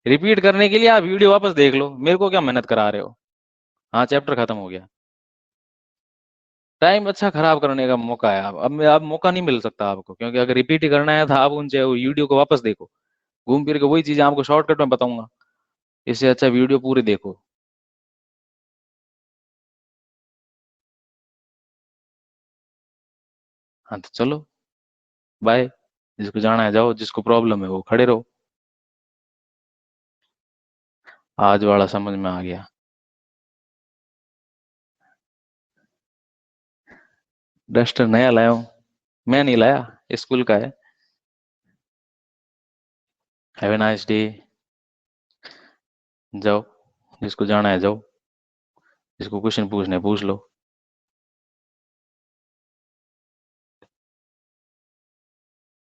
रिपीट करने के लिए आप वीडियो वापस देख लो, मेरे को क्या मेहनत करा रहे हो। हाँ, चैप्टर खत्म हो गया। टाइम अच्छा खराब करने का मौका है। अब मौका नहीं मिल सकता आपको, क्योंकि अगर रिपीट ही करना है तो आप उनसे वीडियो को वापस देखो, घूम फिर के वही चीजें आपको शॉर्टकट में बताऊंगा। इससे अच्छा वीडियो पूरी देखो। हाँ तो चलो, बाय। जिसको जाना है जाओ, जिसको प्रॉब्लम है वो खड़े रहो। आज वाला समझ में आ गया? डस्टर नया लाया हूँ, मैं नहीं लाया, स्कूल का है। Have a nice day. जाओ, जिसको जाना है जाओ, जिसको क्वेश्चन पूछना है पूछ लो।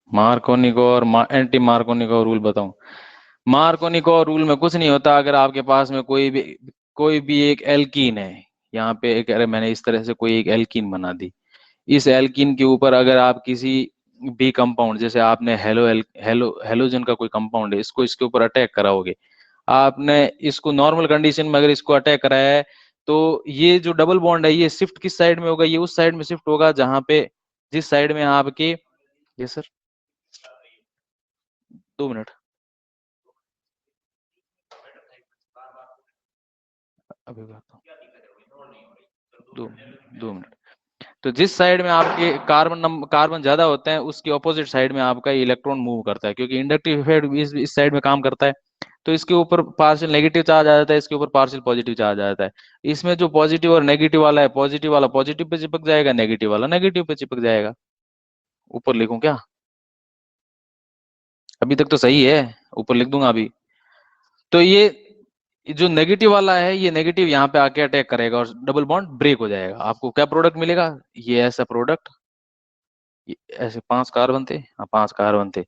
मार्कोनिको और एंटी मार्कोनिको रूल बताऊं? मार्कोनिको रूल में कुछ नहीं होता। अगर आपके पास में कोई भी एक एल्कीन है, यहाँ पे एक, अरे मैंने इस तरह से कोई एक एल्कीन बना दी, इस एल्कीन के ऊपर अगर आप किसी भी कंपाउंड, जैसे आपने हेलोजन का कोई कंपाउंड है, इसको इसके ऊपर अटैक कराओगे, आपने इसको नॉर्मल कंडीशन में अगर इसको अटैक कराया है, तो ये जो डबल बॉन्ड है ये शिफ्ट किस साइड में होगा? ये उस साइड में शिफ्ट होगा जहां पे, जिस साइड में आपके, ये सर, 2 मिनट, अभी बात, दो 2 मिनट। तो जिस साइड में आपके कार्बन ज्यादा होते हैं उसकी ऑपोजिट साइड में आपका इलेक्ट्रॉन मूव करता है, क्योंकि इंडक्टिव इफेक्ट इस साइड में काम करता है। तो इसके ऊपर पार्शियल नेगेटिव चार्ज आ जाता है, इसके ऊपर पार्शियल पॉजिटिव चार्ज आ जाता है। इसमें जो पॉजिटिव और नेगेटिव वाला है, पॉजिटिव वाला पॉजिटिव पे चिपक जाएगा, नेगेटिव वाला नेगेटिव पे चिपक जाएगा। ऊपर लिखूं क्या? अभी तक तो सही है, ऊपर लिख दूंगा अभी। तो ये जो नेगेटिव वाला है, ये नेगेटिव यहाँ पे आके अटैक करेगा और डबल बॉन्ड ब्रेक हो जाएगा। आपको क्या प्रोडक्ट मिलेगा? ये ऐसा प्रोडक्ट, ऐसे 5 कार्बन थे, हाँ 5 कार्बन थे,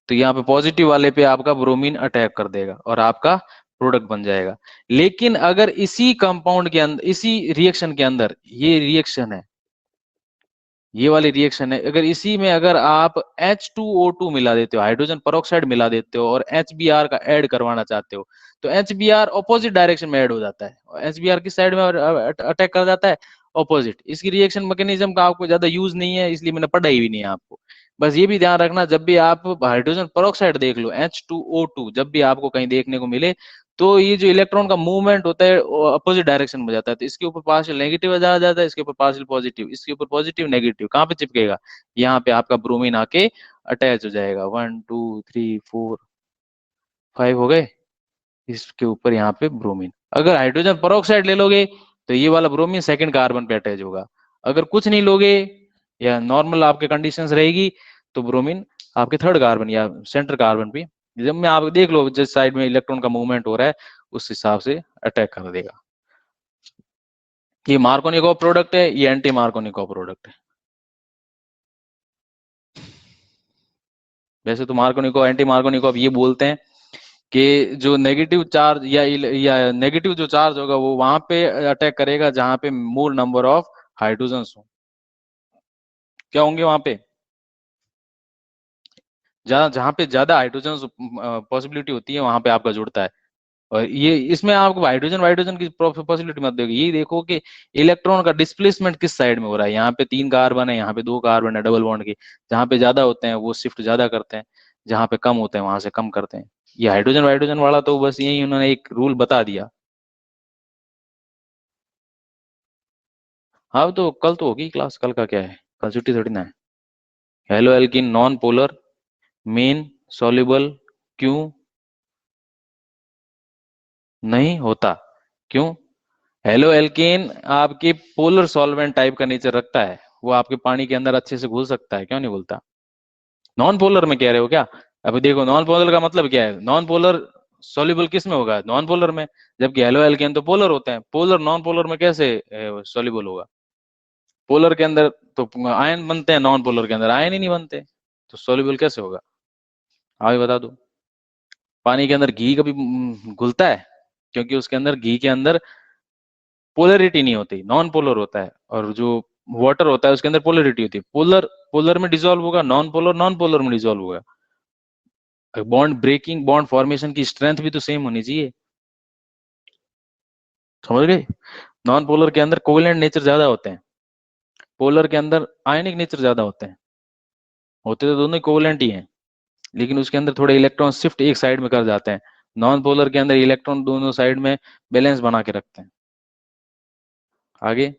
तो यहाँ पे पॉजिटिव वाले पे आपका ब्रोमीन अटैक कर देगा और आपका प्रोडक्ट बन जाएगा। लेकिन अगर इसी कंपाउंड के अंदर, इसी रिएक्शन के अंदर, ये रिएक्शन है, ये वाली रिएक्शन है, अगर इसी में अगर आप H2O2 मिला देते हो, हाइड्रोजन परऑक्साइड मिला देते हो और HBr का ऐड करवाना चाहते हो, तो HBr ऑपोजिट डायरेक्शन में ऐड हो जाता है। HBr किस साइड में अटैक कर जाता है? ऑपोजिट। इसकी रिएक्शन मैकेनिज्म का आपको ज्यादा यूज नहीं है, इसलिए मैंने पढ़ाई भी नहीं है आपको। बस ये भी ध्यान रखना, जब भी आप हाइड्रोजन परऑक्साइड देख लो, H2O2 जब भी आपको कहीं देखने को मिले, तो ये जो इलेक्ट्रॉन का मूवमेंट होता है अपोजिट डायरेक्शन में जाता है। तो इसके ऊपर पार्शियल नेगेटिव आ जाता है, इसके ऊपर पार्शियल पॉजिटिव, इसके ऊपर पॉजिटिव नेगेटिव कहाँ पे चिपकेगा? यहाँ पे आपका ब्रोमीन आके अटैच हो जाएगा। 1 2 3 4 5 हो गए, इसके ऊपर यहाँ पे ब्रोमीन। अगर हाइड्रोजन परऑक्साइड ले लोगे तो ये वाला ब्रोमीन सेकंड कार्बन पे अटैच होगा। अगर कुछ नहीं लोगे या नॉर्मल आपके कंडीशंस रहेगी, तो ब्रोमीन आपके थर्ड कार्बन या सेंटर कार्बन पे, जब में आप देख लो जिस साइड में इलेक्ट्रॉन का मूवमेंट हो रहा है उस हिसाब से अटैक कर देगा। ये मार्कोनिकोव प्रोडक्ट है, ये एंटी मार्कोनिकोव प्रोडक्ट है। वैसे तो मार्कोनिकोव एंटी मार्कोनिकोव ये बोलते हैं कि जो नेगेटिव चार्ज या नेगेटिव जो चार्ज होगा वो वहां पे अटैक करेगा जहां पे मोर नंबर ऑफ हाइड्रोजन्स हो। क्या होंगे वहां पे? जहां जहां पे ज्यादा हाइड्रोजन पॉसिबिलिटी होती है वहां पे आपका जुड़ता है। और ये इसमें आपको हाइड्रोजन हाइड्रोजन की पॉसिबिलिटी मत देखो, ये देखो कि इलेक्ट्रॉन का डिस्प्लेसमेंट किस साइड में हो रहा है। यहाँ पे 3 कार्बन है, यहाँ पे 2 कार्बन है डबल बॉन्ड की। जहाँ पे ज्यादा होते हैं वो शिफ्ट ज्यादा करते हैं, जहाँ पे कम होते हैं वहां से कम करते हैं। ये हाइड्रोजन हाइड्रोजन वाला तो बस यही उन्होंने एक रूल बता दिया। हाँ तो कल तो होगी क्लास, कल का क्या है, कल छुट्टी थोड़ी ना है। हेलो एल्किन नॉन पोलर मेन सॉल्युबल क्यों नहीं होता? क्यों? हेलो एल्केन आपके पोलर सॉल्वेंट टाइप का नेचर रखता है, वो आपके पानी के अंदर अच्छे से घुल सकता है, क्यों नहीं घुलता? नॉन पोलर में कह रहे हो क्या? अभी देखो नॉन पोलर का मतलब क्या है, नॉन पोलर सॉल्युबल किस में होगा? नॉन पोलर में। जबकि हेलो एल्केन तो पोलर होते हैं, पोलर नॉन पोलर में कैसे सॉल्युबल होगा? पोलर के अंदर तो आयन बनते हैं, नॉन पोलर के अंदर आयन ही नहीं बनते, तो सॉल्युबल कैसे होगा? आप ही बता दो। पानी के अंदर घी कभी घुलता है? क्योंकि उसके अंदर घी के अंदर पोलरिटी नहीं होती, नॉन पोलर होता है। और जो वाटर होता है उसके अंदर पोलरिटी होती है, पोलर पोलर में डिसॉल्व होगा, नॉन पोलर में डिसॉल्व होगा। बॉन्ड ब्रेकिंग बॉन्ड फॉर्मेशन की स्ट्रेंथ भी तो सेम होनी चाहिए, समझ गए? नॉन पोलर के अंदर कोवेलेंट नेचर ज्यादा होते हैं, पोलर के अंदर आयनिक नेचर ज्यादा होते हैं। होते तो दोनों कोवेलेंट ही हैं, लेकिन उसके अंदर थोड़े इलेक्ट्रॉन शिफ्ट एक साइड में कर जाते हैं। नॉन पोलर के अंदर इलेक्ट्रॉन दोनों साइड में बैलेंस बना के रखते हैं। आगे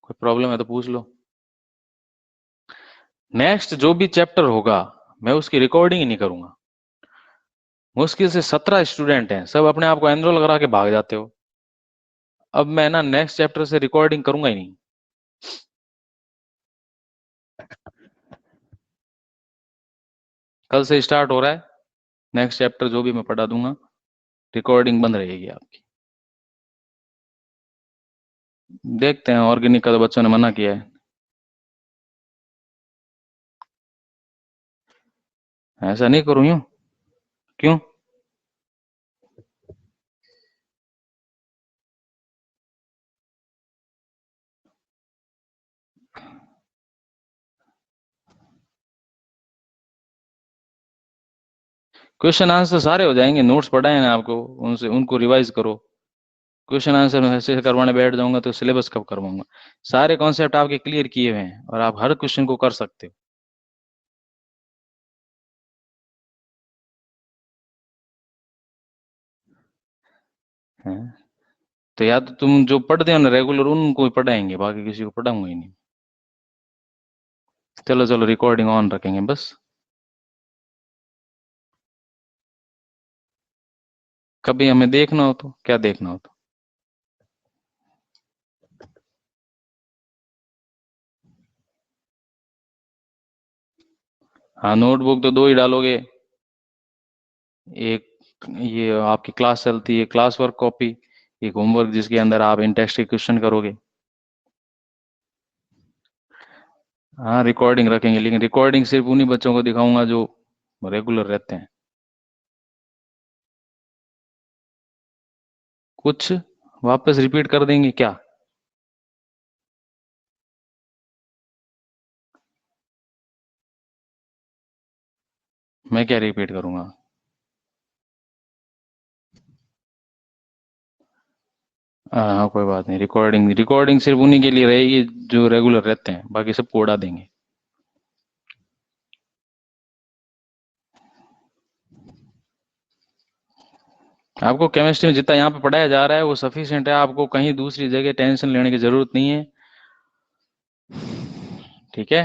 कोई प्रॉब्लम है तो पूछ लो। नेक्स्ट जो भी चैप्टर होगा मैं उसकी रिकॉर्डिंग ही नहीं करूंगा। मुश्किल से 17 स्टूडेंट हैं, सब अपने आप को एनरोल करा के भाग जाते हो। अब मैं ना नेक्स्ट चैप्टर से रिकॉर्डिंग करूंगा ही नहीं। कल से स्टार्ट हो रहा है नेक्स्ट चैप्टर, जो भी मैं पढ़ा दूंगा रिकॉर्डिंग बंद रहेगी आपकी। देखते हैं, ऑर्गेनिक का तो बच्चों ने मना किया है। ऐसा नहीं करूं यूं, क्यों? क्वेश्चन आंसर सारे हो जाएंगे, नोट्स पढ़ाए हैं आपको, उनसे उनको रिवाइज करो। क्वेश्चन आंसर में ऐसे करवाने बैठ जाऊंगा तो सिलेबस कब करवाऊंगा? सारे कॉन्सेप्ट आपके क्लियर किए हुए हैं और आप हर क्वेश्चन को कर सकते हो हैं। तो या तो तुम जो पढ़ते हो ना रेगुलर उनको ही पढ़ाएंगे, बाकी किसी को पढ़ाऊंगा ही नहीं। चलो चलो रिकॉर्डिंग ऑन रखेंगे बस। कभी हमें देखना हो तो, क्या देखना हो तो। हाँ नोटबुक तो 2 ही डालोगे। एक ये आपकी क्लास चलती है क्लास वर्क कॉपी, एक होमवर्क जिसके अंदर आप इन टेक्स्ट के क्वेश्चन करोगे। हाँ रिकॉर्डिंग रखेंगे, लेकिन रिकॉर्डिंग सिर्फ उन्हीं बच्चों को दिखाऊंगा जो रेगुलर रहते हैं। कुछ वापस रिपीट कर देंगे क्या? मैं क्या रिपीट करूंगा? हाँ कोई बात नहीं, रिकॉर्डिंग रिकॉर्डिंग सिर्फ उन्हीं के लिए रहेगी जो रेगुलर रहते हैं, बाकी सबको उड़ा देंगे। आपको केमिस्ट्री में जितना यहाँ पे पढ़ाया जा रहा है वो सफिशिएंट है, आपको कहीं दूसरी जगह टेंशन लेने की जरूरत नहीं है। ठीक है।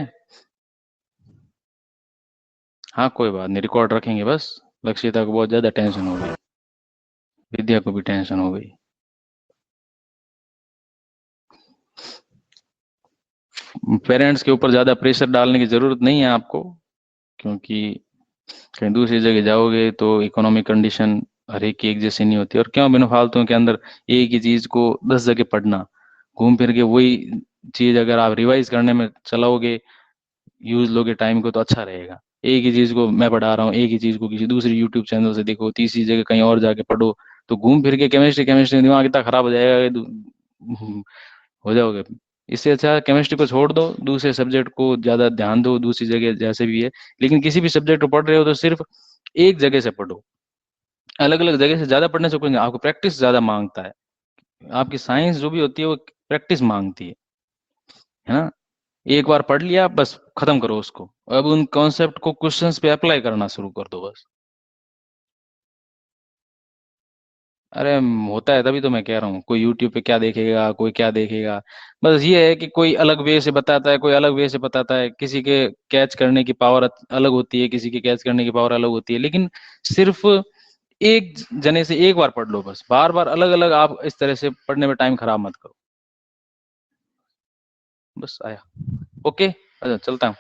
हाँ कोई बात नहीं, रिकॉर्ड रखेंगे बस। लक्षिता को बहुत ज्यादा टेंशन हो गई, विद्या को भी टेंशन हो गई। पेरेंट्स के ऊपर ज्यादा प्रेशर डालने की जरूरत नहीं है आपको, क्योंकि कहीं दूसरी जगह जाओगे तो इकोनॉमिक कंडीशन हर एक की एक जैसी नहीं होती। और क्यों बिना फालतू के अंदर एक ही चीज को 10 जगह पढ़ना, घूम फिर के वही चीज अगर आप रिवाइज करने में चलाओगे, यूज लोगे टाइम को, तो अच्छा रहेगा। एक ही चीज को मैं पढ़ा रहा हूँ, एक ही चीज को किसी दूसरी यूट्यूब चैनल से देखो, तीसरी जगह कहीं और जाके पढ़ो, तो घूम फिर के केमिस्ट्री केमिस्ट्री दिमाग इतना खराब हो जाएगा कि हो जाओगे। इससे अच्छा केमिस्ट्री को छोड़ दो, दूसरे सब्जेक्ट को ज्यादा ध्यान दो, दूसरी जगह जैसे भी है। लेकिन किसी भी सब्जेक्ट को पढ़ रहे हो तो सिर्फ एक जगह से पढ़ो, अलग अलग जगह से ज्यादा पढ़ने से कुछ नहीं, आपको प्रैक्टिस ज्यादा मांगता है। आपकी साइंस जो भी होती है वो प्रैक्टिस मांगती है ना। एक बार पढ़ लिया बस, खत्म करो उसको, अब उन कॉन्सेप्ट को क्वेश्चंस पे अप्लाई करना शुरू कर दो बस। अरे होता है, तभी तो मैं कह रहा हूँ, कोई यूट्यूब पे क्या देखेगा, कोई क्या देखेगा। बस ये है कि कोई अलग वे से बताता है, कोई अलग वे से बताता है, किसी के कैच करने की पावर अलग होती है, किसी की कैच करने की पावर अलग होती है। लेकिन सिर्फ एक जने से एक बार पढ़ लो बस, बार बार अलग अलग आप इस तरह से पढ़ने में टाइम खराब मत करो। बस आया। ओके, अच्छा चलता हूँ।